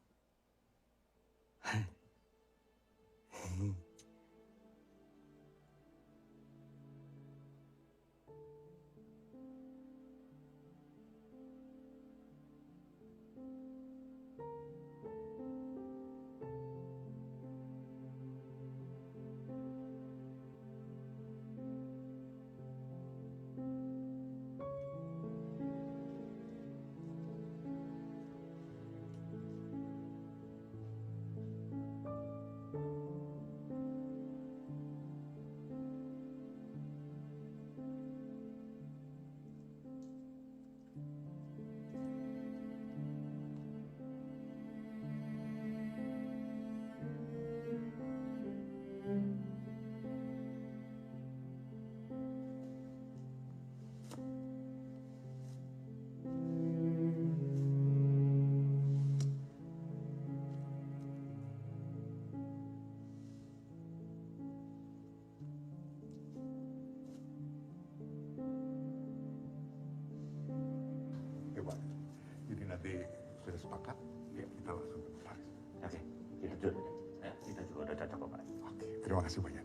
Jadi nanti sudah sepakat, ya kita langsung ke Paris. Oke, kita dulu. Ya, kita juga udah cocok kok, Pak. Oke, terima kasih banyak.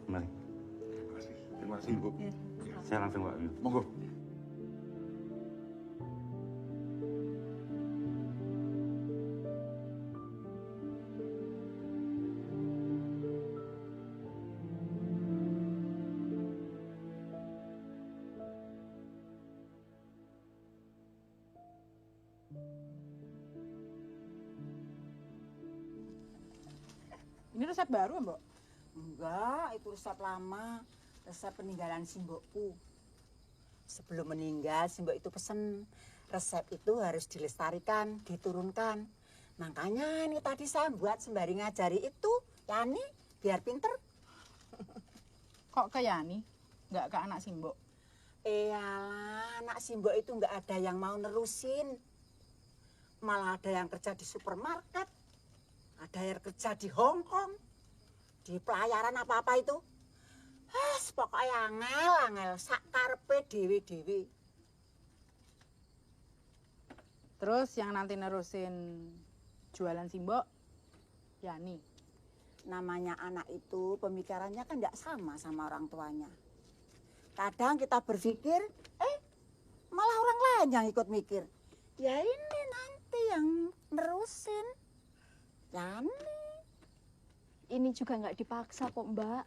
Kembali. Terima kasih. Terima kasih, Bu. Saya langsung, Pak. Monggo. Ini resep baru, Mbok? Enggak, itu resep lama. Resep peninggalan simbokku. Sebelum meninggal, simbok itu pesen. Resep itu harus dilestarikan, diturunkan. Makanya ini tadi saya buat sembari ngajari itu, Yani, biar pinter. Kok ke Yani? Nggak ke anak simbok? Iyalah, anak simbok itu nggak ada yang mau nerusin. Malah ada yang kerja di supermarket. Ada yang kerja di Hong Kong. Di pelayaran apa-apa itu. Pokoknya angel, sakarepe dewe-dewe. Terus yang nanti nerusin jualan simbok, Yani. Namanya anak itu pemikirannya kan nggak sama orang tuanya. Kadang kita berpikir, malah orang lain yang ikut mikir. Ya ini nanti yang nerusin. Yani. Ini juga nggak dipaksa kok, Mbak.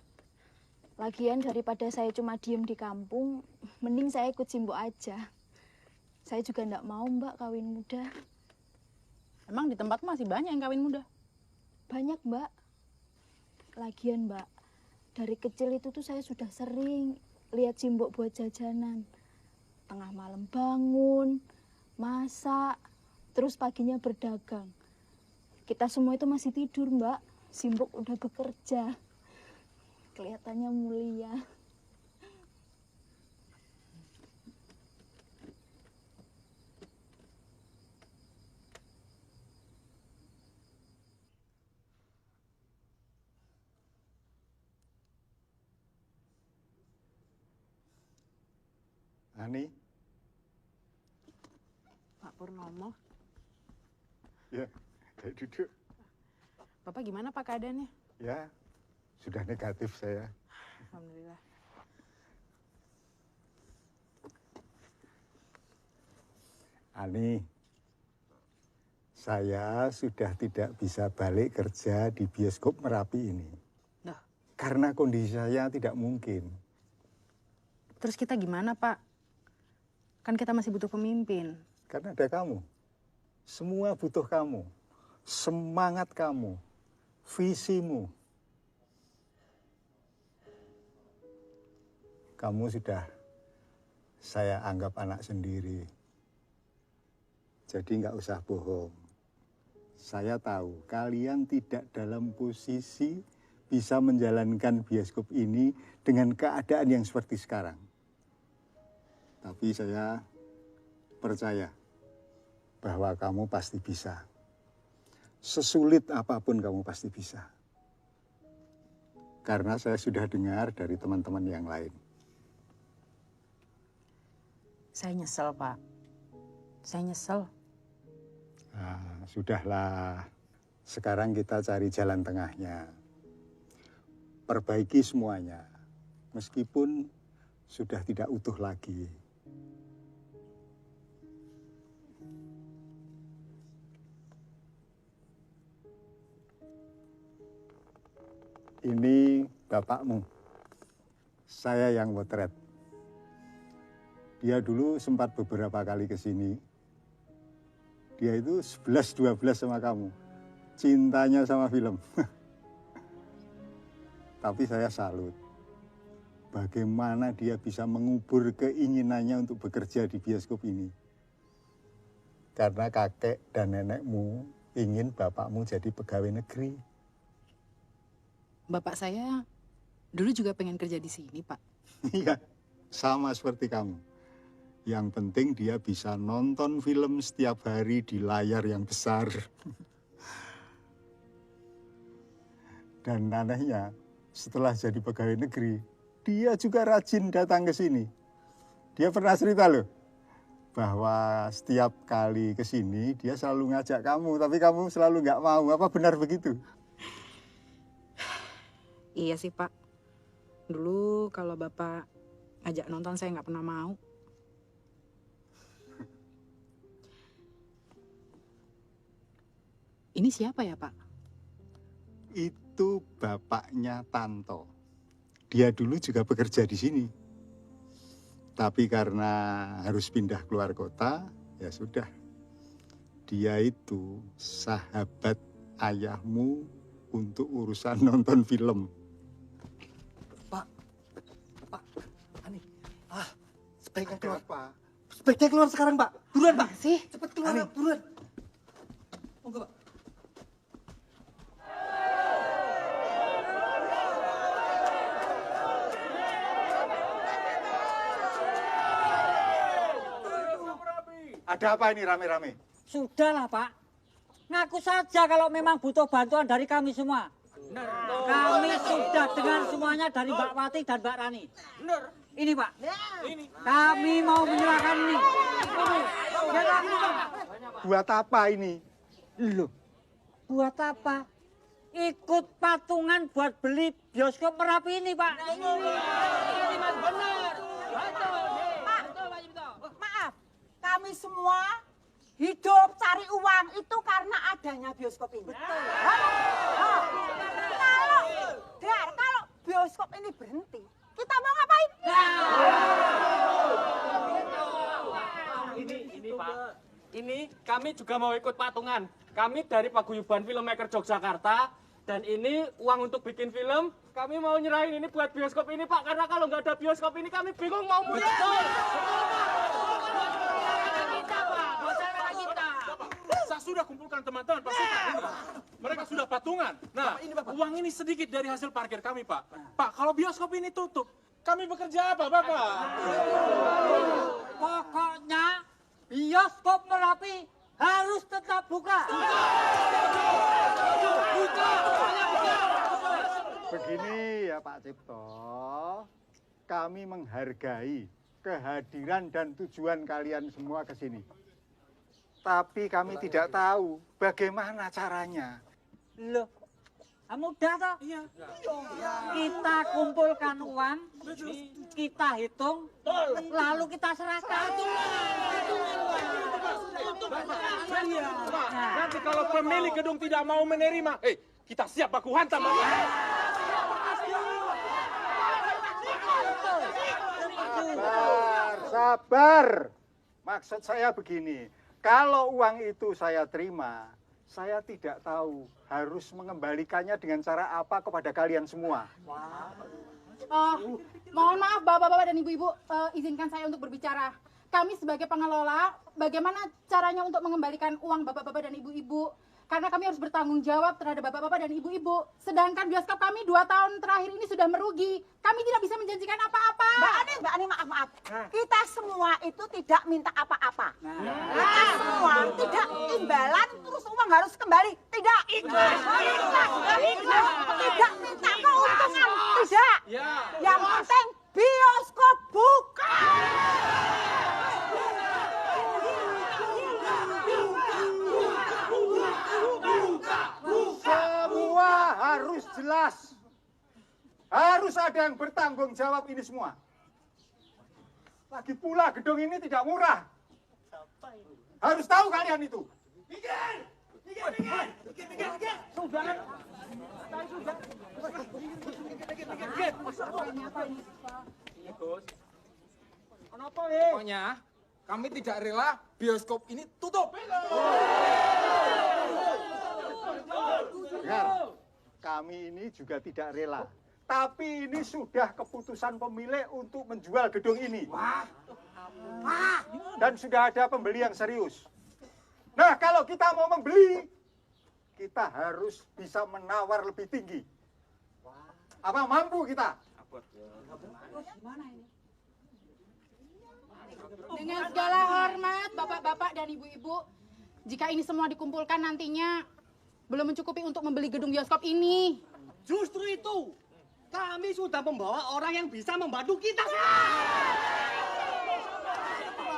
Lagian daripada saya cuma diem di kampung, mending saya ikut simbok aja. Saya juga nggak mau, Mbak, kawin muda. Emang di tempat masih banyak yang kawin muda? Banyak, Mbak. Lagian, Mbak, dari kecil itu tuh saya sudah sering lihat simbok buat jajanan. Tengah malam bangun, masak, terus paginya berdagang. Kita semua itu masih tidur, Mbak. Simbok udah bekerja. Kelihatannya mulia. Ani? Pak Purnomo, Ya, ayo duduk. Bapak gimana Pak keadaannya? Ya, sudah negatif saya. Alhamdulillah. Ani, saya sudah tidak bisa balik kerja di bioskop Merapi ini. Loh? Karena kondisi saya tidak mungkin. Terus kita gimana, Pak? Kan kita masih butuh pemimpin. Karena ada kamu. Semua butuh kamu. Semangat kamu. Visimu. Kamu sudah saya anggap anak sendiri. Jadi nggak usah bohong. Saya tahu kalian tidak dalam posisi bisa menjalankan bioskop ini dengan keadaan yang seperti sekarang. Tapi saya percaya bahwa kamu pasti bisa. Sesulit apapun kamu pasti bisa. Karena saya sudah dengar dari teman-teman yang lain. Saya nyesel, Pak. Saya nyesel. Nah, sudahlah. Sekarang kita cari jalan tengahnya. Perbaiki semuanya. Meskipun sudah tidak utuh lagi. Ini bapakmu. Saya yang motret. Dia dulu sempat beberapa kali ke sini. Dia itu 11-12 sama kamu. Cintanya sama film. Tapi saya salut. Bagaimana dia bisa mengubur keinginannya untuk bekerja di bioskop ini. Karena kakek dan nenekmu ingin bapakmu jadi pegawai negeri. Bapak saya dulu juga pengen kerja di sini, Pak. Iya, sama seperti kamu. Yang penting dia bisa nonton film setiap hari di layar yang besar. Dan anehnya, setelah jadi pegawai negeri, dia juga rajin datang ke sini. Dia pernah cerita loh, bahwa setiap kali ke sini dia selalu ngajak kamu, tapi kamu selalu nggak mau. Apa benar begitu? Iya sih, Pak. Dulu kalau Bapak ngajak nonton saya nggak pernah mau. Ini siapa ya, Pak? Itu bapaknya Tanto. Dia dulu juga bekerja di sini. Tapi karena harus pindah keluar kota, ya sudah. Dia itu sahabat ayahmu untuk urusan nonton film. Sebaiknya keluar, Pak. Sebaiknya keluar sekarang, Pak. Buruan, Pak. Sih. Cepat keluar, buruan. Monggo, Pak. Ada apa ini rame-rame? Sudahlah, Pak. Ngaku saja kalau memang butuh bantuan dari kami semua. Kami sudah dengar semuanya dari Mbak Wati dan Mbak Rani. Ini, Pak. Kami mau menyerahkan ini. Buat apa ini? Loh, buat apa? Ikut patungan buat beli bioskop Merapi ini, Pak. Maaf, kami semua hidup cari uang itu karena adanya bioskop ini. Kalau bioskop ini berhenti, kita mau ngapain? Ini Pak, ini kami juga mau ikut patungan. Kami dari Paguyuban Filmmaker Yogyakarta. Dan ini uang untuk bikin film, kami mau nyerahin ini buat bioskop ini, Pak. Karena kalau nggak ada bioskop ini, kami bingung mau mulai. Saya sudah kumpulkan teman-teman pasukan ini. Mereka sudah patungan. Nah, uang ini sedikit dari hasil parkir kami, Pak. Pak, kalau bioskop ini tutup, kami bekerja apa, Bapak? Pokoknya bioskop Merapi harus tetap buka. Begini ya Pak Cipto, kami menghargai kehadiran dan tujuan kalian semua ke sini. Tapi kami tidak tahu bagaimana caranya. Loh, mudah toh? Iya. Kita kumpulkan uang, kita hitung, lalu kita serahkan. Nanti kalau pemilik gedung tidak mau menerima, kita siap baku hantam. Sabar. Maksud saya begini, kalau uang itu saya terima, saya tidak tahu harus mengembalikannya dengan cara apa kepada kalian semua. Mohon maaf bapak-bapak dan ibu-ibu, izinkan saya untuk berbicara. Kami sebagai pengelola, bagaimana caranya untuk mengembalikan uang bapak-bapak dan ibu-ibu? Karena kami harus bertanggung jawab terhadap bapak-bapak dan ibu-ibu. Sedangkan bioskop kami 2 tahun terakhir ini sudah merugi. Kami tidak bisa menjanjikan apa-apa. Mbak Ani, maaf. Kita semua itu tidak minta apa-apa. Kita semua tidak imbalan terus uang harus kembali. Tidak. Tidak minta keuntungan. Tidak. Yang penting bioskop buka. Semua harus jelas. Harus ada yang bertanggung jawab ini semua. Lagi pula gedung ini tidak murah. Harus tahu kalian itu. Minggir! Sudah. Pokoknya kami tidak rela bioskop ini tutup. Dengar, kami ini juga tidak rela. Tapi ini sudah keputusan pemilik untuk menjual gedung ini. Dan sudah ada pembeli yang serius. Nah, kalau kita mau membeli, kita harus bisa menawar lebih tinggi. Apa mampu kita? Dengan segala hormat bapak-bapak dan ibu-ibu, jika ini semua dikumpulkan nantinya belum mencukupi untuk membeli gedung bioskop ini. Justru itu, kami sudah membawa orang yang bisa membantu kita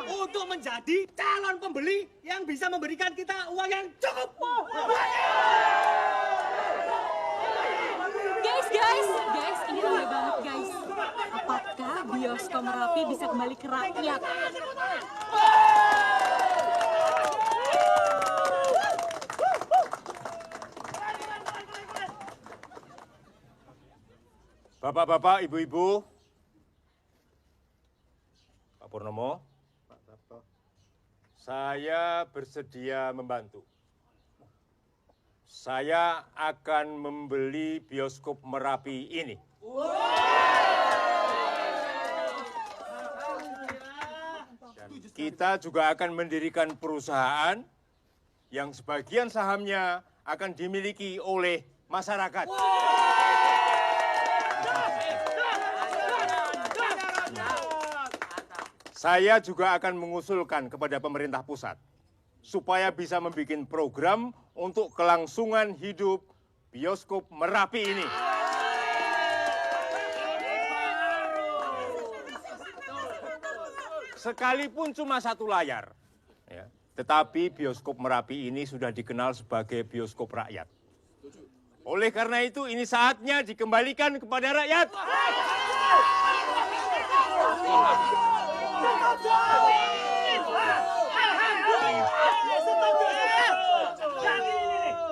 untuk menjadi calon pembeli yang bisa memberikan kita uang yang cukup. Guys, ini rame banget guys. Apakah bioskop Merapi bisa kembali ke rakyat? Bapak-bapak, ibu-ibu, Pak Purnomo, saya bersedia membantu. Saya akan membeli bioskop Merapi ini. Dan kita juga akan mendirikan perusahaan yang sebagian sahamnya akan dimiliki oleh masyarakat. Saya juga akan mengusulkan kepada pemerintah pusat supaya bisa membuat program untuk kelangsungan hidup bioskop Merapi ini. Sekalipun cuma 1 layar, ya, tetapi bioskop Merapi ini sudah dikenal sebagai bioskop rakyat. Oleh karena itu, ini saatnya dikembalikan kepada rakyat.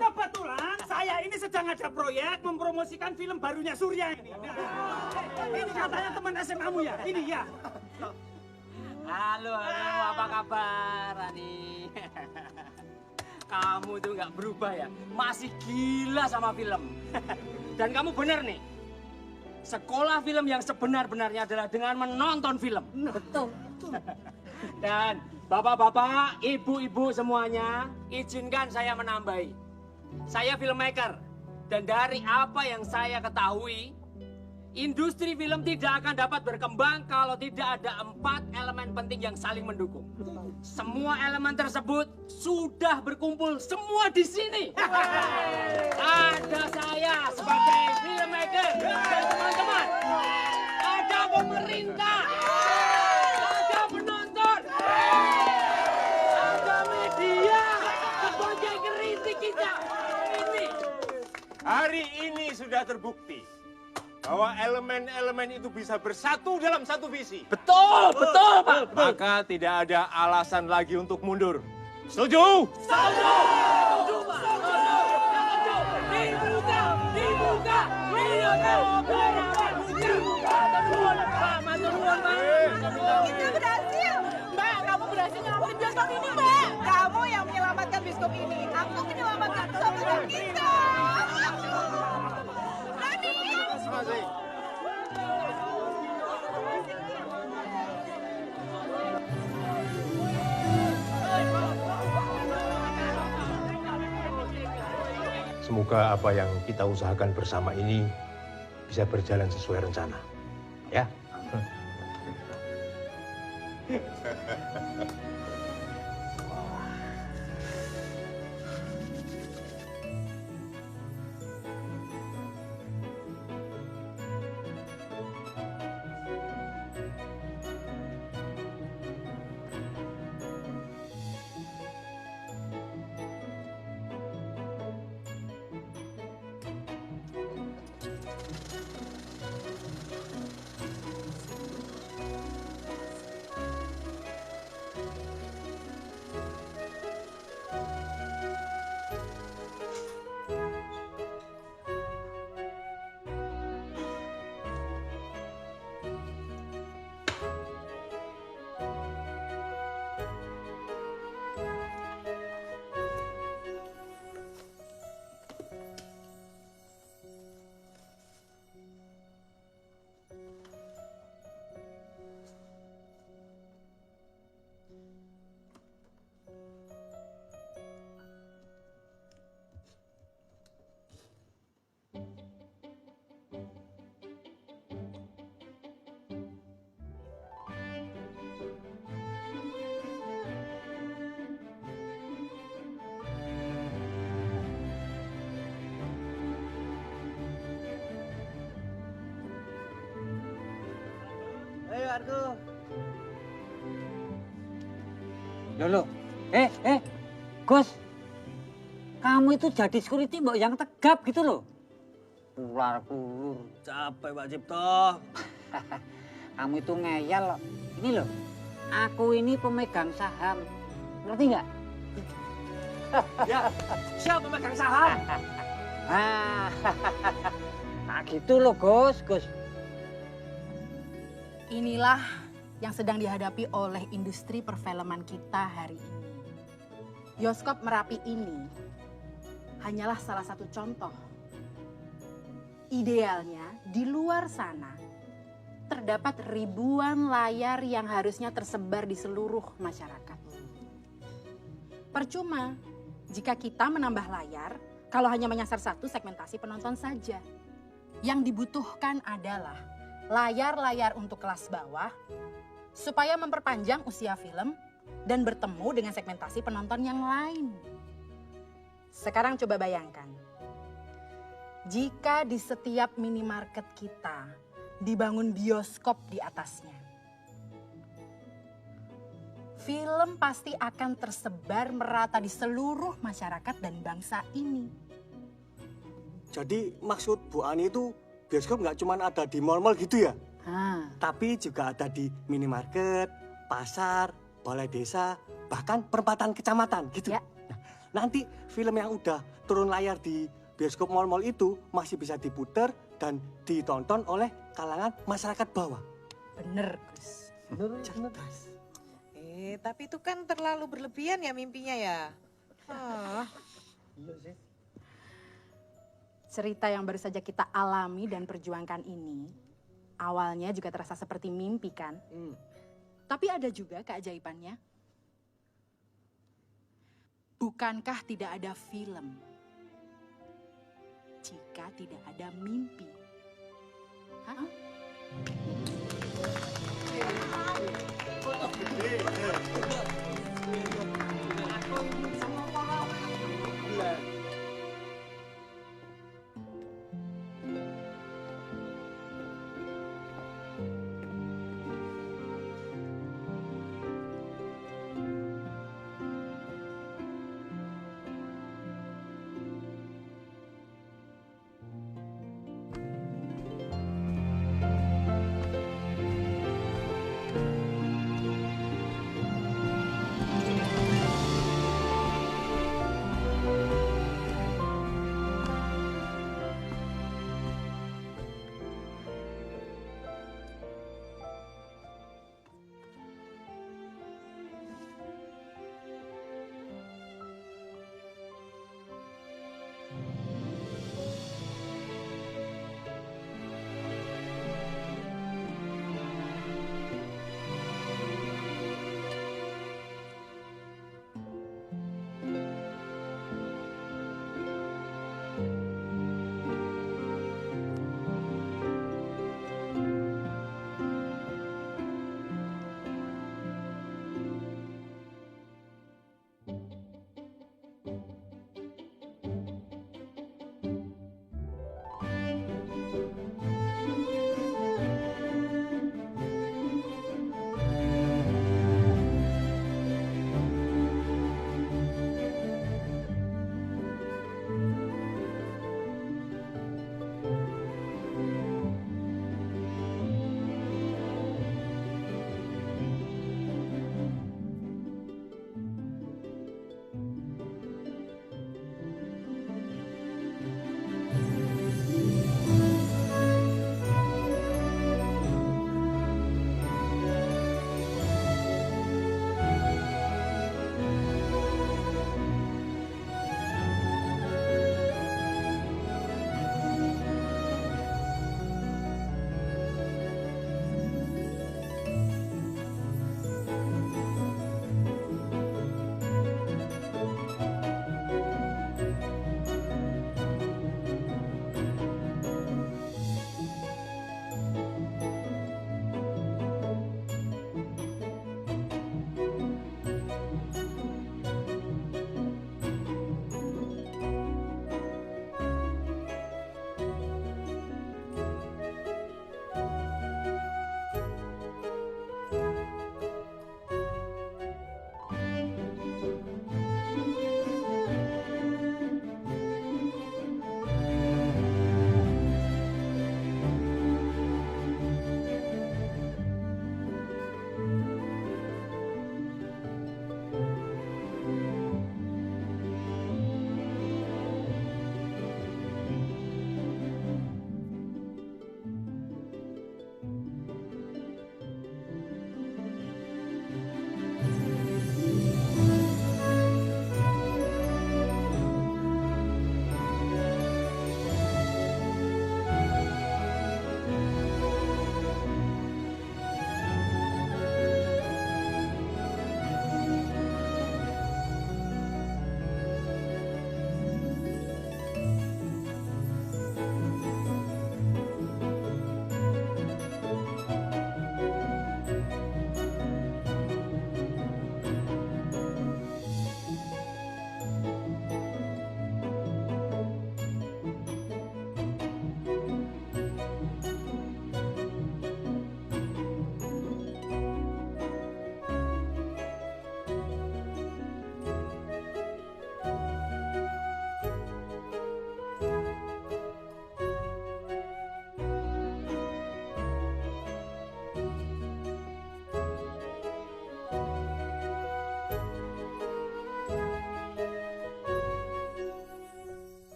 Kebetulan saya ini sedang ada proyek mempromosikan film barunya Surya ini. Ini katanya teman SMA-mu ya? Ini ya. Halo, apa kabar, Rani? Kamu tuh nggak berubah ya, masih gila sama film. Dan kamu benar nih, sekolah film yang sebenar-benarnya adalah dengan menonton film. Betul. Dan bapak-bapak, ibu-ibu semuanya, izinkan saya menambahi. Saya filmmaker, dan dari apa yang saya ketahui, industri film tidak akan dapat berkembang kalau tidak ada 4 elemen penting yang saling mendukung. Semua elemen tersebut sudah berkumpul semua di sini. Ada saya sebagai filmmaker dan teman-teman. Ada pemerintah. Ada penonton. Ada media sebagai kritik kita. Ini. Hari ini sudah terbukti bahwa elemen-elemen itu bisa bersatu dalam satu visi. Betul, Pak. Maka tidak ada alasan lagi untuk mundur. Setuju? Setuju, Pak. Dibuka. Kita berhasil. Mbak, kamu berhasil nyelamatin bioskop ini, Mbak. Kamu yang menyelamatkan bioskop ini. Aku menyelamatkan bioskop kita. Semoga apa yang kita usahakan bersama ini bisa berjalan sesuai rencana. Ya. Ayo Argo. Loh, Gus, kamu itu jadi security mbok yang tegap gitu loh. Pular pulur, capek Pak Cipto. Kamu itu ngeyel loh. Ini loh, aku ini pemegang saham, ngerti nggak? Ya, siapa pemegang saham? Nah gitu loh Gus. Inilah yang sedang dihadapi oleh industri perfilman kita hari ini. Bioskop Merapi ini hanyalah salah satu contoh. Idealnya di luar sana terdapat ribuan layar yang harusnya tersebar di seluruh masyarakat. Percuma jika kita menambah layar kalau hanya menyasar satu segmentasi penonton saja. Yang dibutuhkan adalah layar-layar untuk kelas bawah supaya memperpanjang usia film dan bertemu dengan segmentasi penonton yang lain. Sekarang coba bayangkan, jika di setiap minimarket kita dibangun bioskop di atasnya, film pasti akan tersebar merata di seluruh masyarakat dan bangsa ini. Jadi maksud Bu Ani itu bioskop nggak cuma ada di mal-mal gitu ya? Tapi juga ada di minimarket, pasar, balai desa, bahkan perempatan kecamatan gitu. Nah, nanti film yang udah turun layar di bioskop mal-mal itu masih bisa diputer dan ditonton oleh kalangan masyarakat bawah. Bener, Gus. Cerdas. Tapi itu kan terlalu berlebihan ya mimpinya ya. Cerita yang baru saja kita alami dan perjuangkan ini, awalnya juga terasa seperti mimpi kan? Tapi ada juga keajaibannya. Bukankah tidak ada film jika tidak ada mimpi? Hah?